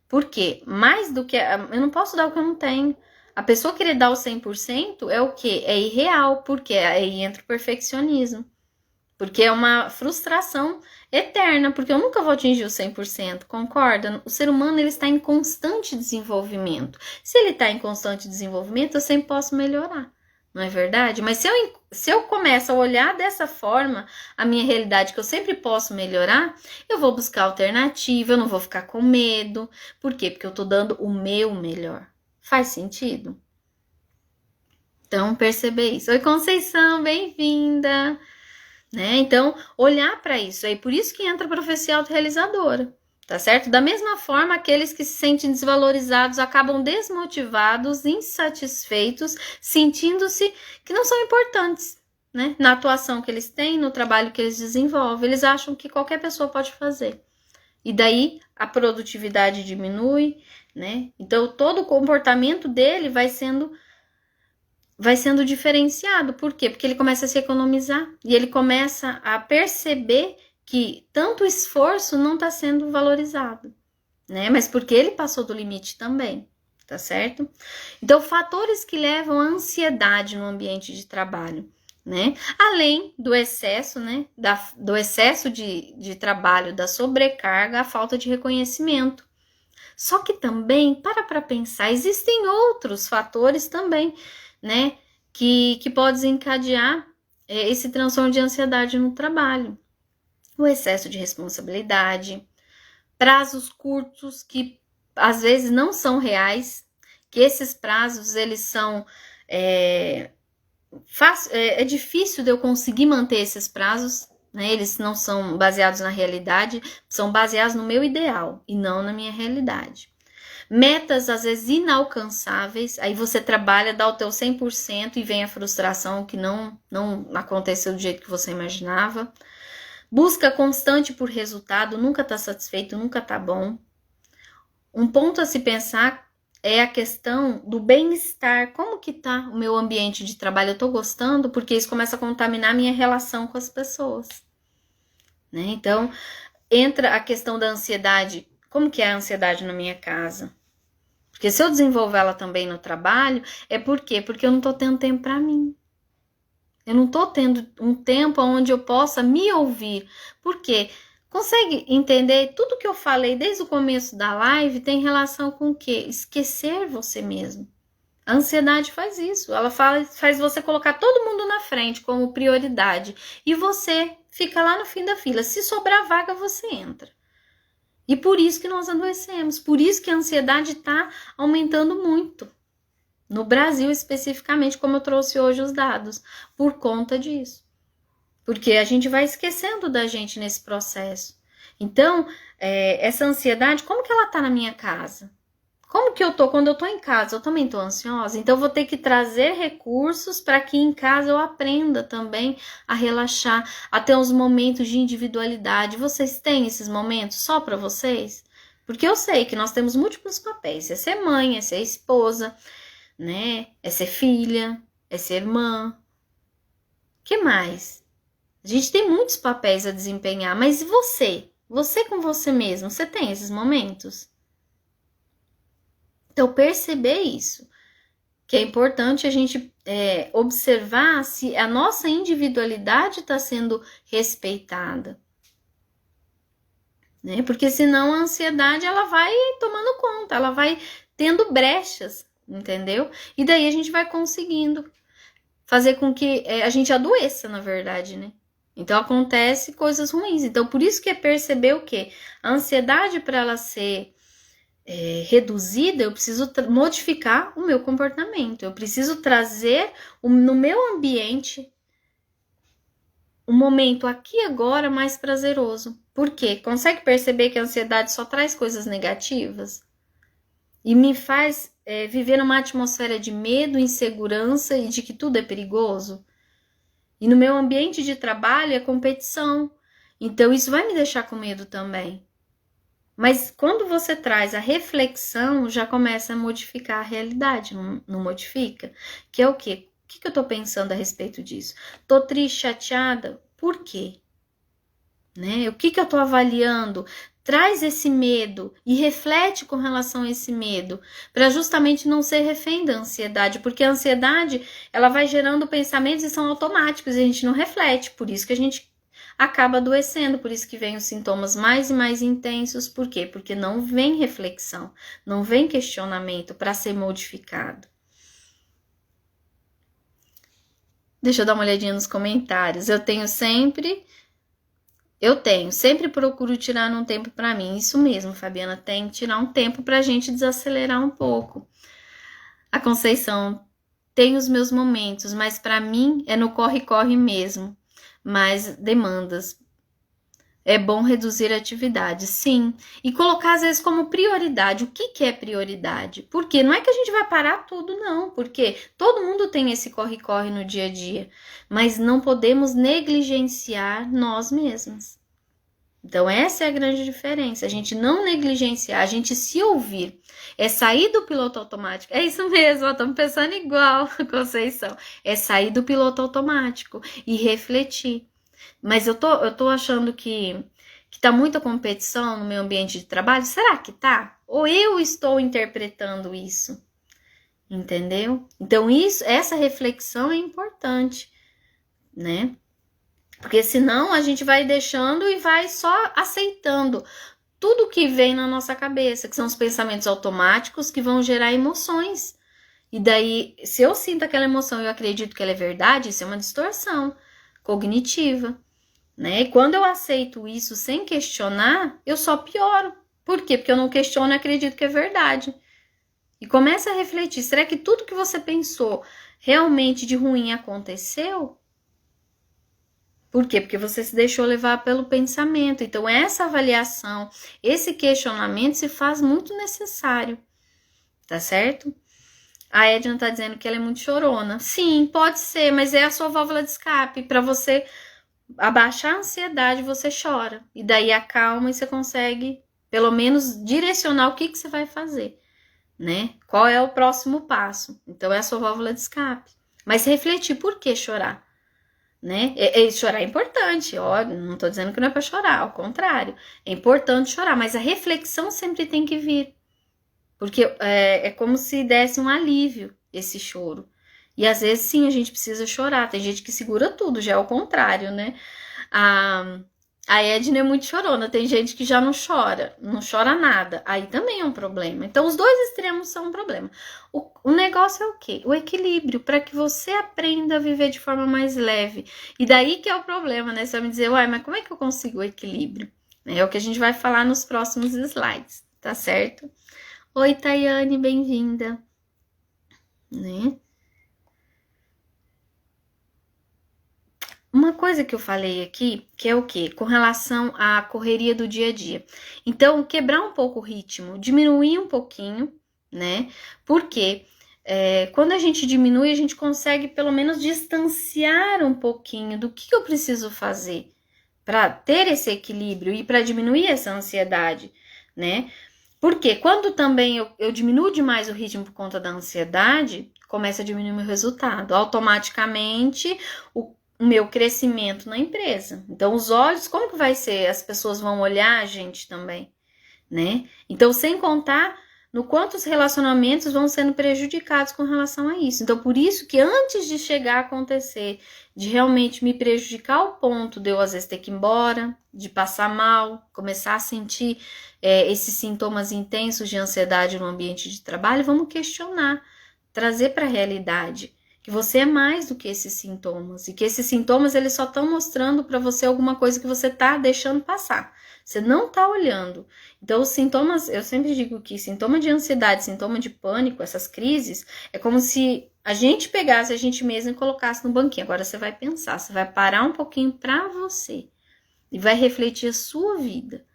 Por quê? Mais do que... Eu não posso dar o que eu não tenho. A pessoa querer dar o 100% é o quê? É irreal. Porque aí entra o perfeccionismo. Porque é uma frustração eterna. Porque eu nunca vou atingir o 100%. Concorda? O ser humano, ele está em constante desenvolvimento. Se ele está em constante desenvolvimento, eu sempre posso melhorar. Não é verdade? Mas se eu começo a olhar dessa forma a minha realidade, que eu sempre posso melhorar, eu vou buscar alternativa, eu não vou ficar com medo. Por quê? Porque eu tô dando o meu melhor. Faz sentido? Então, perceber isso. Oi, Conceição, bem-vinda! Né? Então, olhar para isso. É por isso que entra a profecia autorrealizadora. tá certo? Da mesma forma, aqueles que se sentem desvalorizados acabam desmotivados, insatisfeitos, sentindo-se que não são importantes, né? Na atuação que eles têm, no trabalho que eles desenvolvem. Eles acham que qualquer pessoa pode fazer. E daí a produtividade diminui, né? Então todo o comportamento dele vai sendo diferenciado. Por quê? Porque ele começa a se economizar e ele começa a perceber que tanto esforço não está sendo valorizado, né? Mas porque ele passou do limite também, tá certo? Então, fatores que levam à ansiedade no ambiente de trabalho, né? Além do excesso, né? Do excesso de trabalho, da sobrecarga, a falta de reconhecimento. Só que também, para pensar, existem outros fatores também, né? Que podem desencadear esse transtorno de ansiedade no trabalho. O excesso de responsabilidade, prazos curtos que às vezes não são reais, que esses prazos eles são é difícil de eu conseguir manter esses prazos, né? Eles não são baseados na realidade, são baseados no meu ideal e não na minha realidade. Metas às vezes inalcançáveis, aí você trabalha, dá o teu 100% e vem a frustração que não aconteceu do jeito que você imaginava. Busca constante por resultado, nunca tá satisfeito, nunca tá bom. Um ponto a se pensar é a questão do bem-estar. Como que tá o meu ambiente de trabalho? Eu tô gostando? Porque isso começa a contaminar a minha relação com as pessoas, né? Então, entra a questão da ansiedade. Como que é a ansiedade na minha casa? Porque se eu desenvolver ela também no trabalho, é por quê? Porque eu não tô tendo tempo para mim. Eu não tô tendo um tempo onde eu possa me ouvir. Por quê? Consegue entender? Tudo que eu falei desde o começo da live tem relação com o quê? Esquecer você mesmo. A ansiedade faz isso. Ela faz você colocar todo mundo na frente como prioridade. E você fica lá no fim da fila. Se sobrar vaga, você entra. E por isso que nós adoecemos. Por isso que a ansiedade está aumentando muito. No Brasil, especificamente, como eu trouxe hoje os dados. Por conta disso. Porque a gente vai esquecendo da gente nesse processo. Então, essa ansiedade, como que ela tá na minha casa? Como que eu tô quando eu tô em casa? Eu também tô ansiosa? Então, eu vou ter que trazer recursos para que em casa eu aprenda também a relaxar, a ter uns momentos de individualidade. Vocês têm esses momentos só para vocês? Porque eu sei que nós temos múltiplos papéis. É ser mãe, é ser esposa, né? É ser filha, é ser irmã. Que mais? A gente tem muitos papéis a desempenhar, mas e você? Você com você mesmo, você tem esses momentos? Então, perceber isso, que é importante a gente observar se a nossa individualidade está sendo respeitada, né? Porque senão a ansiedade ela vai tomando conta, ela vai tendo brechas, entendeu? E daí a gente vai conseguindo fazer com que a gente adoeça, na verdade, né? Então acontece coisas ruins. Então por isso que é perceber o quê? A ansiedade, para ela ser reduzida, eu preciso modificar o meu comportamento. Eu preciso trazer no meu ambiente um momento aqui e agora mais prazeroso. Por quê? Consegue perceber que a ansiedade só traz coisas negativas? E me faz viver numa atmosfera de medo, insegurança e de que tudo é perigoso? E no meu ambiente de trabalho é competição. Então isso vai me deixar com medo também. Mas quando você traz a reflexão, já começa a modificar a realidade, não modifica? Que é o quê? O que eu tô pensando a respeito disso? Tô triste, chateada? Por quê? Né? O que eu tô avaliando? Traz esse medo e reflete com relação a esse medo, para justamente não ser refém da ansiedade, porque a ansiedade, ela vai gerando pensamentos e são automáticos e a gente não reflete, por isso que a gente acaba adoecendo, por isso que vem os sintomas mais e mais intensos. Por quê? Porque não vem reflexão, não vem questionamento para ser modificado. Deixa eu dar uma olhadinha nos comentários. Eu sempre procuro tirar um tempo para mim. Isso mesmo, Fabiana, tem que tirar um tempo para a gente desacelerar um pouco. A Conceição, tem os meus momentos, mas para mim é no corre-corre mesmo. Mais demandas. É bom reduzir a atividade, sim. E colocar, às vezes, como prioridade. O que é prioridade? Porque não é que a gente vai parar tudo, não. Porque todo mundo tem esse corre-corre no dia a dia. Mas não podemos negligenciar nós mesmos. Então, essa é a grande diferença. A gente não negligenciar, a gente se ouvir. É sair do piloto automático. É isso mesmo, estamos pensando igual, Conceição. É sair do piloto automático e refletir. Mas eu tô achando que tá muita competição no meu ambiente de trabalho. Será que tá? Ou eu estou interpretando isso? Entendeu? Então, essa reflexão é importante, né? Porque senão a gente vai deixando e vai só aceitando tudo que vem na nossa cabeça, que são os pensamentos automáticos que vão gerar emoções. E daí, se eu sinto aquela emoção e eu acredito que ela é verdade, isso é uma distorção cognitiva, né? E quando eu aceito isso sem questionar, eu só pioro. Por quê? Porque eu não questiono e acredito que é verdade. E começa a refletir, será que tudo que você pensou realmente de ruim aconteceu? Por quê? Porque você se deixou levar pelo pensamento. Então, essa avaliação, esse questionamento se faz muito necessário, tá certo? A Edna tá dizendo que ela é muito chorona. Sim, pode ser, mas é a sua válvula de escape. Para você abaixar a ansiedade, você chora. E daí acalma e você consegue, pelo menos, direcionar o que você vai fazer, né? Qual é o próximo passo? Então, é a sua válvula de escape. Mas refletir, por que chorar? Né? Chorar é importante, ó, não tô dizendo que não é para chorar, ao contrário, é importante chorar, mas a reflexão sempre tem que vir, porque é como se desse um alívio esse choro, e às vezes sim, a gente precisa chorar, tem gente que segura tudo, já é o contrário, né? A Edna é muito chorona, tem gente que já não chora nada, aí também é um problema. Então os dois extremos são um problema. O negócio é o quê? O equilíbrio, para que você aprenda a viver de forma mais leve. E daí que é o problema, né? Você vai me dizer, uai, mas como é que eu consigo o equilíbrio? É o que a gente vai falar nos próximos slides, tá certo? Oi, Tayane, bem-vinda. Né? Uma coisa que eu falei aqui, que é o quê? Com relação à correria do dia a dia. Então, quebrar um pouco o ritmo, diminuir um pouquinho, né? Porque quando a gente diminui, a gente consegue pelo menos distanciar um pouquinho do que eu preciso fazer para ter esse equilíbrio e para diminuir essa ansiedade, né? Porque quando também eu diminuo demais o ritmo por conta da ansiedade, começa a diminuir meu resultado. Automaticamente, o meu crescimento na empresa. Então, os olhos, como que vai ser? As pessoas vão olhar a gente também, né? Então, sem contar no quanto os relacionamentos vão sendo prejudicados com relação a isso. Então, por isso que antes de chegar a acontecer, de realmente me prejudicar ao ponto de eu, às vezes, ter que ir embora, de passar mal, começar a sentir esses sintomas intensos de ansiedade no ambiente de trabalho, vamos questionar, trazer para a realidade que você é mais do que esses sintomas, e que esses sintomas eles só estão mostrando para você alguma coisa que você está deixando passar. Você não está olhando. Então, os sintomas, eu sempre digo que sintoma de ansiedade, sintoma de pânico, essas crises, é como se a gente pegasse a gente mesmo e colocasse no banquinho. Agora você vai pensar, você vai parar um pouquinho para você e vai refletir a sua vida.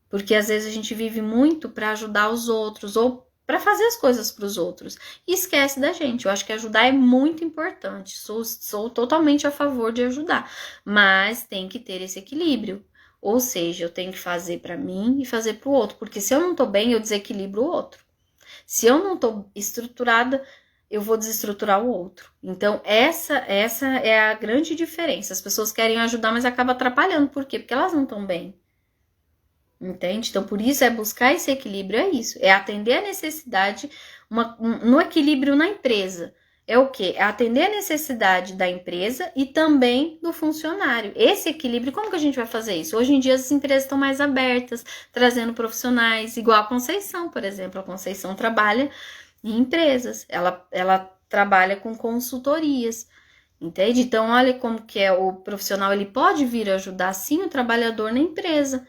Porque às vezes a gente vive muito para ajudar os outros ou para fazer as coisas para os outros e esquece da gente. Eu acho que ajudar é muito importante, sou totalmente a favor de ajudar, mas tem que ter esse equilíbrio, ou seja, eu tenho que fazer para mim e fazer para o outro, porque se eu não tô bem, eu desequilibro o outro. Se eu não tô estruturada, eu vou desestruturar o outro. Então, essa é a grande diferença. As pessoas querem ajudar, mas acabam atrapalhando. Por quê? Porque elas não estão bem. Entende? Então, por isso, buscar esse equilíbrio, é isso. É atender a necessidade, no equilíbrio na empresa. É o quê? É atender a necessidade da empresa e também do funcionário. Esse equilíbrio, como que a gente vai fazer isso? Hoje em dia, as empresas estão mais abertas, trazendo profissionais, igual a Conceição, por exemplo. A Conceição trabalha em empresas, ela trabalha com consultorias. Entende? Então, olha como que é o profissional, ele pode vir ajudar, sim, o trabalhador na empresa.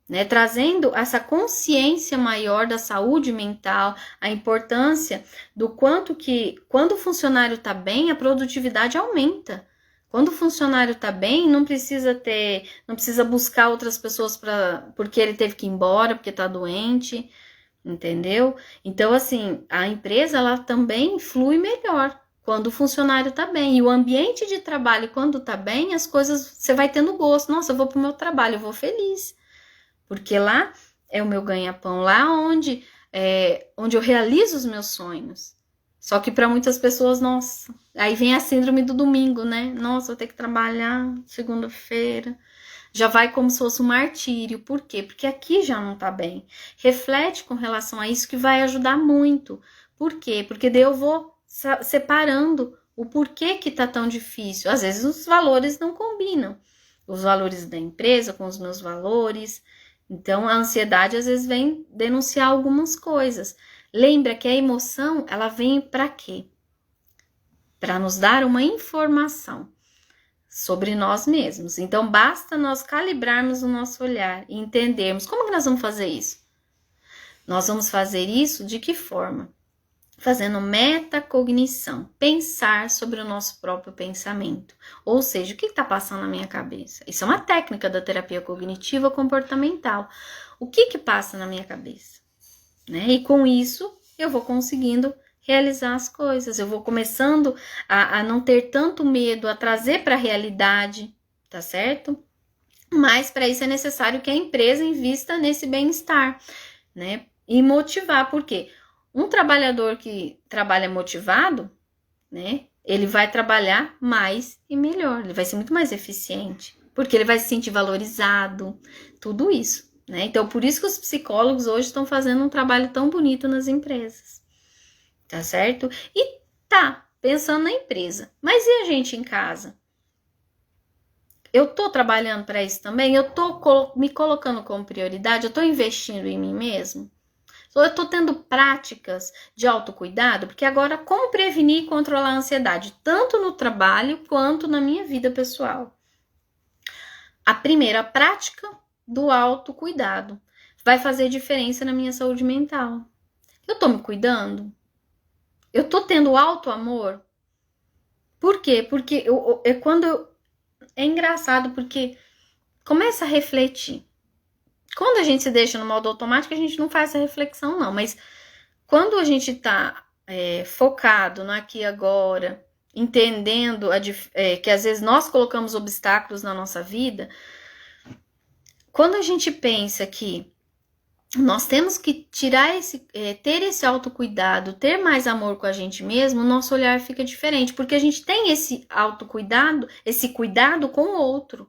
Né, trazendo essa consciência maior da saúde mental, a importância do quanto que, quando o funcionário está bem, a produtividade aumenta. Quando o funcionário tá bem, não precisa buscar outras pessoas porque ele teve que ir embora, porque tá doente, entendeu? Então, assim, a empresa, ela também flui melhor quando o funcionário tá bem. E o ambiente de trabalho, quando tá bem, as coisas, você vai tendo gosto. Nossa, eu vou pro meu trabalho, eu vou feliz. Porque lá é o meu ganha-pão, lá onde eu realizo os meus sonhos. Só que para muitas pessoas, nossa, aí vem a síndrome do domingo, né? Nossa, vou ter que trabalhar segunda-feira. Já vai como se fosse um martírio. Por quê? Porque aqui já não tá bem. Reflete com relação a isso que vai ajudar muito. Por quê? Porque daí eu vou separando o porquê que tá tão difícil. Às vezes os valores não combinam. Os valores da empresa com os meus valores. Então a ansiedade às vezes vem denunciar algumas coisas. Lembra que a emoção, ela vem para quê? Para nos dar uma informação sobre nós mesmos. Então, basta nós calibrarmos o nosso olhar e entendermos como que nós vamos fazer isso. Nós vamos fazer isso de que forma? Fazendo metacognição, pensar sobre o nosso próprio pensamento. Ou seja, o que está passando na minha cabeça? Isso é uma técnica da terapia cognitiva comportamental. O que passa na minha cabeça? Né? E com isso, eu vou conseguindo realizar as coisas. Eu vou começando a não ter tanto medo, a trazer para a realidade, tá certo? Mas para isso é necessário que a empresa invista nesse bem-estar, né? E motivar, por quê? Um trabalhador que trabalha motivado, né? Ele vai trabalhar mais e melhor, ele vai ser muito mais eficiente, porque ele vai se sentir valorizado, tudo isso, né? Então, por isso que os psicólogos hoje estão fazendo um trabalho tão bonito nas empresas, tá certo? E tá pensando na empresa, mas e a gente em casa? Eu tô trabalhando para isso também? Eu tô me colocando como prioridade? Eu tô investindo em mim mesmo? Eu estou tendo práticas de autocuidado, porque agora como prevenir e controlar a ansiedade, tanto no trabalho quanto na minha vida pessoal. A primeira prática do autocuidado vai fazer diferença na minha saúde mental. Eu estou me cuidando? Eu estou tendo auto-amor? Por quê? Porque é engraçado, porque começa a refletir. Quando a gente se deixa no modo automático, a gente não faz essa reflexão, não. Mas quando a gente tá focado no aqui e agora, entendendo que às vezes nós colocamos obstáculos na nossa vida, quando a gente pensa que nós temos que ter esse autocuidado, ter mais amor com a gente mesmo, o nosso olhar fica diferente, porque a gente tem esse autocuidado, esse cuidado com o outro.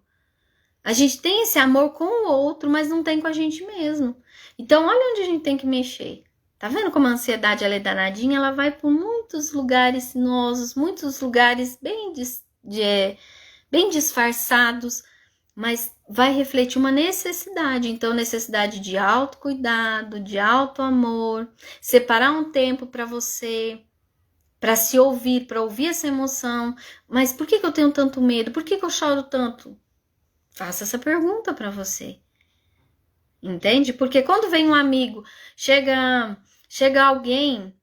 A gente tem esse amor com o outro, mas não tem com a gente mesmo. Então, olha onde a gente tem que mexer. Tá vendo como a ansiedade ela é danadinha? Ela vai por muitos lugares sinuosos, muitos lugares bem disfarçados, mas vai refletir uma necessidade. Então, necessidade de autocuidado, de autoamor, separar um tempo para você, para se ouvir, para ouvir essa emoção. Mas por que eu tenho tanto medo? Por que eu choro tanto? Faça essa pergunta para você. Entende? Porque quando vem um amigo, chega alguém,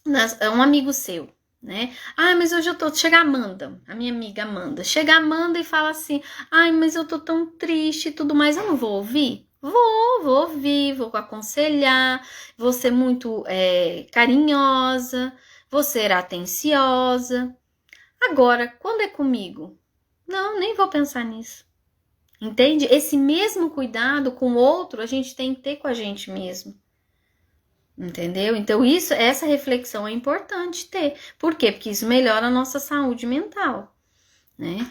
um amigo seu, né? Ah, mas hoje eu tô... Chega a Amanda, a minha amiga Amanda. Chega a Amanda e fala assim, ai, mas eu tô tão triste e tudo mais. Eu não vou ouvir? Vou ouvir, vou aconselhar, vou ser muito carinhosa, vou ser atenciosa. Agora, quando é comigo? Não, nem vou pensar nisso. Entende? Esse mesmo cuidado com o outro a gente tem que ter com a gente mesmo. Entendeu? Então essa reflexão é importante ter. Por quê? Porque isso melhora a nossa saúde mental, né?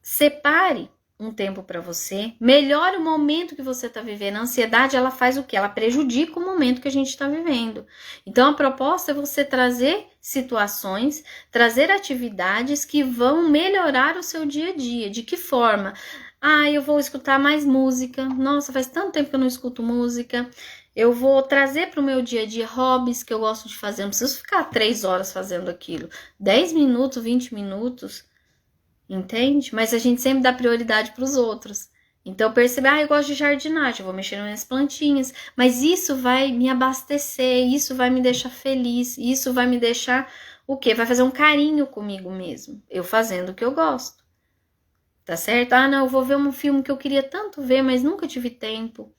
Separe um tempo para você, melhore o momento que você está vivendo. A ansiedade, ela faz o quê? Ela prejudica o momento que a gente está vivendo. Então, a proposta é você trazer situações, trazer atividades que vão melhorar o seu dia a dia. De que forma? Ah, eu vou escutar mais música. Nossa, faz tanto tempo que eu não escuto música. Eu vou trazer para o meu dia a dia hobbies que eu gosto de fazer. Não preciso ficar 3 horas fazendo aquilo. 10 minutos, 20 minutos. Entende? Mas a gente sempre dá prioridade para os outros. Então, perceber, eu gosto de jardinagem, eu vou mexer nas minhas plantinhas, mas isso vai me abastecer, isso vai me deixar feliz, isso vai me deixar o quê? Vai fazer um carinho comigo mesmo, eu fazendo o que eu gosto. Tá certo? Ah, não, eu vou ver um filme que eu queria tanto ver, mas nunca tive tempo.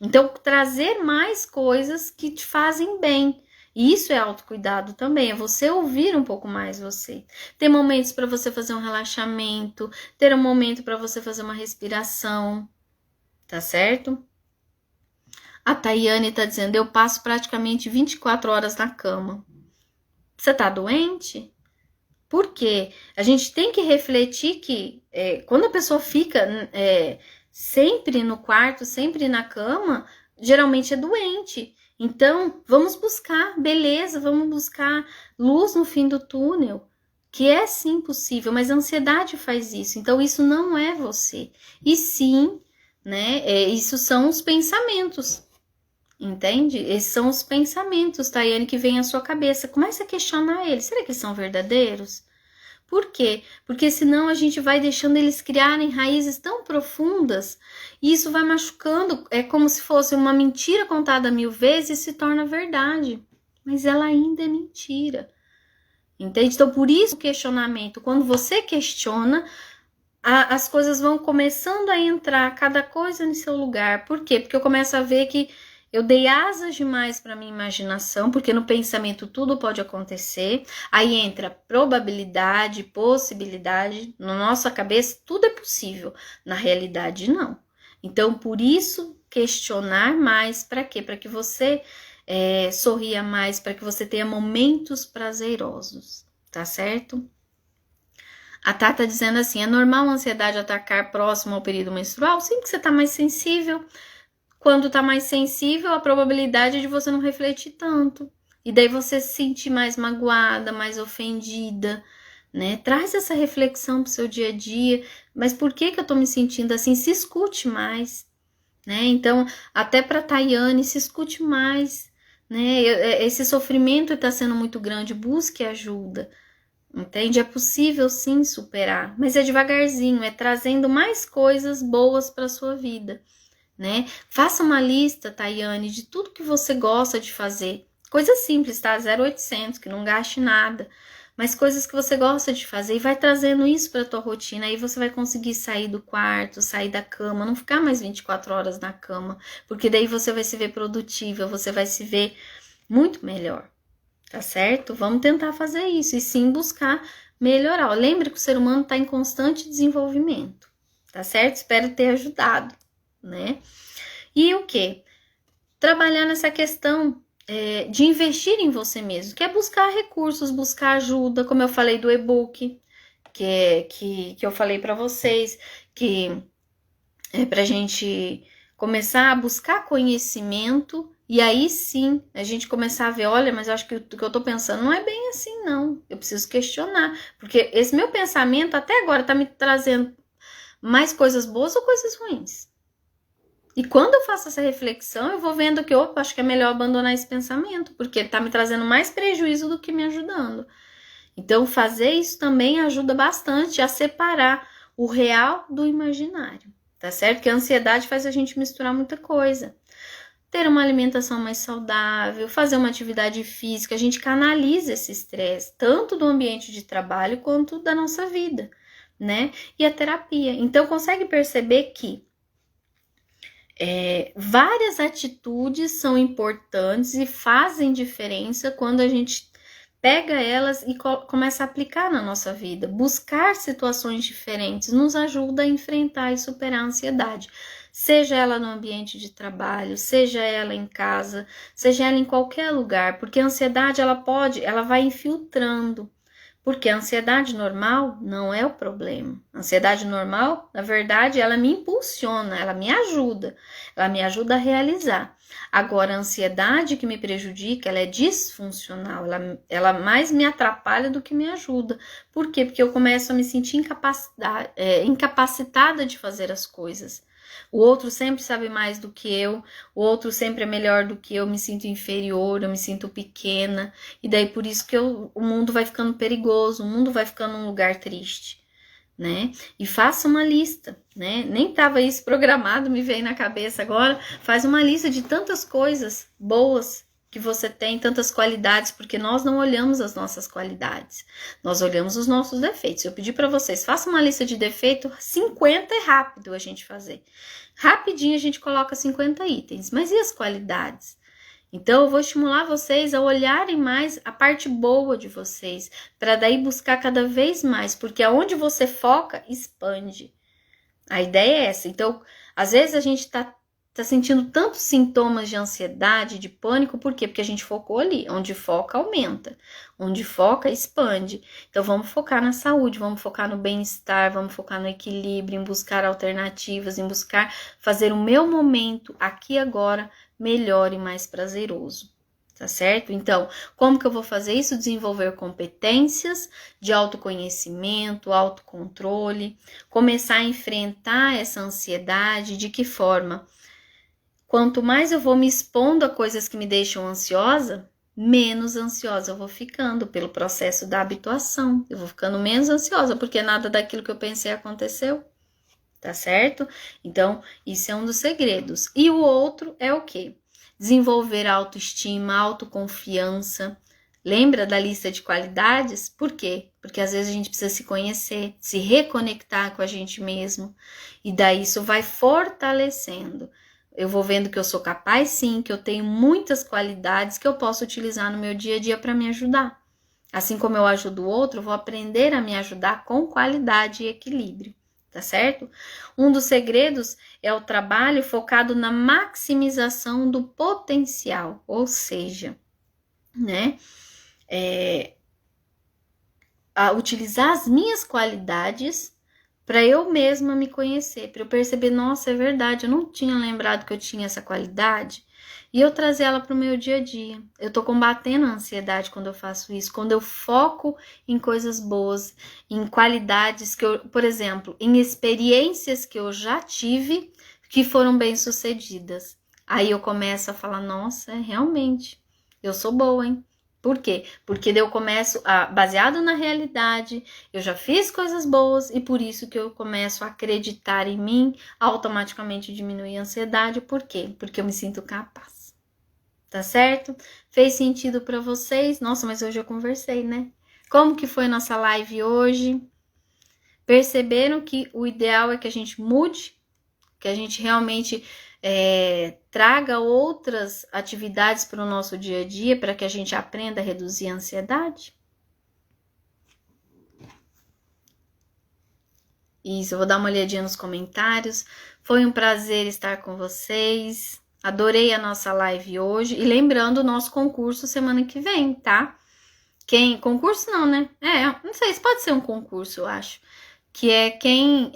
Então, trazer mais coisas que te fazem bem. E isso é autocuidado também, é você ouvir um pouco mais você. Ter momentos para você fazer um relaxamento, ter um momento para você fazer uma respiração, tá certo? A Tayane tá dizendo, eu passo praticamente 24 horas na cama. Você tá doente? Por quê? A gente tem que refletir que quando a pessoa fica sempre no quarto, sempre na cama, geralmente é doente. Então, vamos buscar beleza, vamos buscar luz no fim do túnel, que é sim possível, mas a ansiedade faz isso. Então, isso não é você. E sim, né? Isso são os pensamentos. Entende? Esses são os pensamentos, Tayane, que vem à sua cabeça. Comece a questionar eles. Será que eles são verdadeiros? Por quê? Porque senão a gente vai deixando eles criarem raízes tão profundas e isso vai machucando. É como se fosse uma mentira contada 1000 vezes e se torna verdade. Mas ela ainda é mentira. Entende? Então, por isso o questionamento. Quando você questiona, as coisas vão começando a entrar, cada coisa no seu lugar. Por quê? Porque eu começo a ver que eu dei asas demais para minha imaginação, porque no pensamento tudo pode acontecer. Aí entra probabilidade, possibilidade. Na nossa cabeça tudo é possível, na realidade não. Então, por isso, questionar mais, para quê? Para que você sorria mais, para que você tenha momentos prazerosos, tá certo? A Tata dizendo assim, é normal a ansiedade atacar próximo ao período menstrual? Sim, porque você tá mais sensível. Quando tá mais sensível, a probabilidade é de você não refletir tanto. E daí você se sentir mais magoada, mais ofendida, né? Traz essa reflexão pro seu dia a dia. Mas por que eu tô me sentindo assim? Se escute mais, né? Então, até pra Tayane, se escute mais, né? Esse sofrimento tá sendo muito grande, busque ajuda. Entende? É possível sim superar, mas é devagarzinho, é trazendo mais coisas boas para sua vida, né? Faça uma lista, Tayane, de tudo que você gosta de fazer. Coisa simples, tá? 0800, que não gaste nada. Mas coisas que você gosta de fazer e vai trazendo isso para tua rotina. Aí você vai conseguir sair do quarto, sair da cama, não ficar mais 24 horas na cama, porque daí você vai se ver produtiva, você vai se ver muito melhor. Tá certo? Vamos tentar fazer isso e sim buscar melhorar. Lembre que o ser humano está em constante desenvolvimento, tá certo? Espero ter ajudado, né? E o que? Trabalhar nessa questão de investir em você mesmo, que é buscar recursos, buscar ajuda, como eu falei do e-book, que eu falei para vocês, que é pra gente começar a buscar conhecimento. E aí sim, a gente começar a ver, olha, mas eu acho que o que eu tô pensando não é bem assim, não. Eu preciso questionar. Porque esse meu pensamento até agora tá me trazendo mais coisas boas ou coisas ruins. E quando eu faço essa reflexão, eu vou vendo que, opa, acho que é melhor abandonar esse pensamento, porque ele tá me trazendo mais prejuízo do que me ajudando. Então, fazer isso também ajuda bastante a separar o real do imaginário, tá certo? Porque a ansiedade faz a gente misturar muita coisa. Ter uma alimentação mais saudável, fazer uma atividade física, a gente canaliza esse estresse, tanto do ambiente de trabalho quanto da nossa vida, né? E a terapia. Então, consegue perceber que várias atitudes são importantes e fazem diferença quando a gente pega elas e começa a aplicar na nossa vida. Buscar situações diferentes nos ajuda a enfrentar e superar a ansiedade. Seja ela no ambiente de trabalho, seja ela em casa, seja ela em qualquer lugar, porque a ansiedade ela vai infiltrando. Porque a ansiedade normal não é o problema. A ansiedade normal, na verdade, ela me impulsiona, ela me ajuda a realizar. Agora, a ansiedade que me prejudica, ela é disfuncional, ela mais me atrapalha do que me ajuda. Por quê? Porque eu começo a me sentir incapacitada de fazer as coisas. O outro sempre sabe mais do que eu, o outro sempre é melhor do que eu, me sinto inferior, eu me sinto pequena, e daí por isso que o mundo vai ficando perigoso, o mundo vai ficando um lugar triste, né? E faça uma lista, né? Nem tava isso programado, me veio na cabeça agora. Faz uma lista de tantas coisas boas que você tem tantas qualidades, porque nós não olhamos as nossas qualidades, nós olhamos os nossos defeitos. Eu pedi para vocês, façam uma lista de defeitos, 50 é rápido a gente fazer. Rapidinho a gente coloca 50 itens, mas e as qualidades? Então eu vou estimular vocês a olharem mais a parte boa de vocês, para daí buscar cada vez mais, porque aonde você foca, expande. A ideia é essa. Então, às vezes a gente tá sentindo tantos sintomas de ansiedade, de pânico, por quê? Porque a gente focou ali. Onde foca, aumenta. Onde foca, expande. Então, vamos focar na saúde, vamos focar no bem-estar, vamos focar no equilíbrio, em buscar alternativas, em buscar fazer o meu momento, aqui e agora, melhor e mais prazeroso. Tá certo? Então, como que eu vou fazer isso? Desenvolver competências de autoconhecimento, autocontrole, começar a enfrentar essa ansiedade. De que forma? Quanto mais eu vou me expondo a coisas que me deixam ansiosa, menos ansiosa eu vou ficando pelo processo da habituação. Eu vou ficando menos ansiosa, porque nada daquilo que eu pensei aconteceu. Tá certo? Então, isso é um dos segredos. E o outro é o quê? Desenvolver autoestima, autoconfiança. Lembra da lista de qualidades? Por quê? Porque às vezes a gente precisa se conhecer, se reconectar com a gente mesmo. E daí isso vai fortalecendo. Eu vou vendo que eu sou capaz sim, que eu tenho muitas qualidades que eu posso utilizar no meu dia a dia para me ajudar. Assim como eu ajudo o outro, eu vou aprender a me ajudar com qualidade e equilíbrio. Tá certo? Um dos segredos é o trabalho focado na maximização do potencial, ou seja, né, a utilizar as minhas qualidades para eu mesma me conhecer, para eu perceber, nossa, é verdade, eu não tinha lembrado que eu tinha essa qualidade, e eu trazer ela para o meu dia a dia. Eu tô combatendo a ansiedade quando eu faço isso, quando eu foco em coisas boas, em qualidades que eu, por exemplo, em experiências que eu já tive que foram bem-sucedidas. Aí eu começo a falar, nossa, realmente, eu sou boa, hein? Por quê? Porque daí eu começo a, baseado na realidade, eu já fiz coisas boas e por isso que eu começo a acreditar em mim, automaticamente diminui a ansiedade. Por quê? Porque eu me sinto capaz. Tá certo? Fez sentido para vocês? Nossa, mas hoje eu conversei, né? Como que foi a nossa live hoje? Perceberam que o ideal é que a gente mude, que a gente realmente traga outras atividades para o nosso dia a dia, para que a gente aprenda a reduzir a ansiedade? Isso, eu vou dar uma olhadinha nos comentários. Foi um prazer estar com vocês. Adorei a nossa live hoje. E lembrando o nosso concurso semana que vem, tá? Concurso não, né? Não sei se pode ser um concurso, eu acho. Que é quem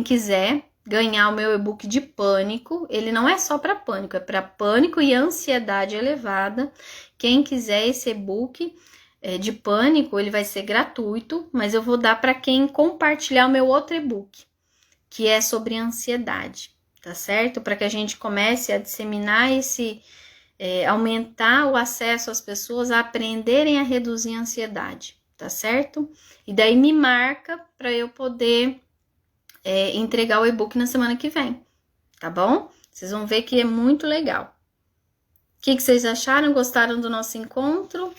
quiser ganhar o meu e-book de pânico. Ele não é só para pânico, é para pânico e ansiedade elevada. Quem quiser esse e-book de pânico, ele vai ser gratuito, mas eu vou dar para quem compartilhar o meu outro e-book, que é sobre ansiedade, tá certo? Para que a gente comece a disseminar aumentar o acesso às pessoas a aprenderem a reduzir a ansiedade, tá certo? E daí me marca para eu poder entregar o e-book na semana que vem, tá bom? Vocês vão ver que é muito legal. O que vocês acharam? Gostaram do nosso encontro?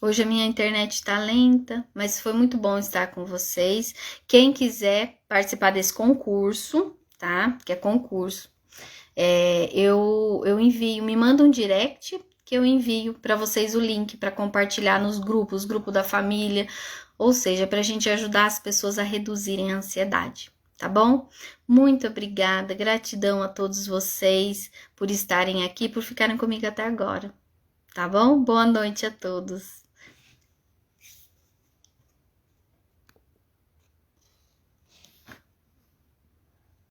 Hoje a minha internet tá lenta, mas foi muito bom estar com vocês. Quem quiser participar desse concurso, tá? Que é concurso, eu envio, me manda um direct que eu envio para vocês o link para compartilhar nos grupos, grupo da família, ou seja, para a gente ajudar as pessoas a reduzirem a ansiedade, tá bom? Muito obrigada, gratidão a todos vocês por estarem aqui, por ficarem comigo até agora, tá bom? Boa noite a todos.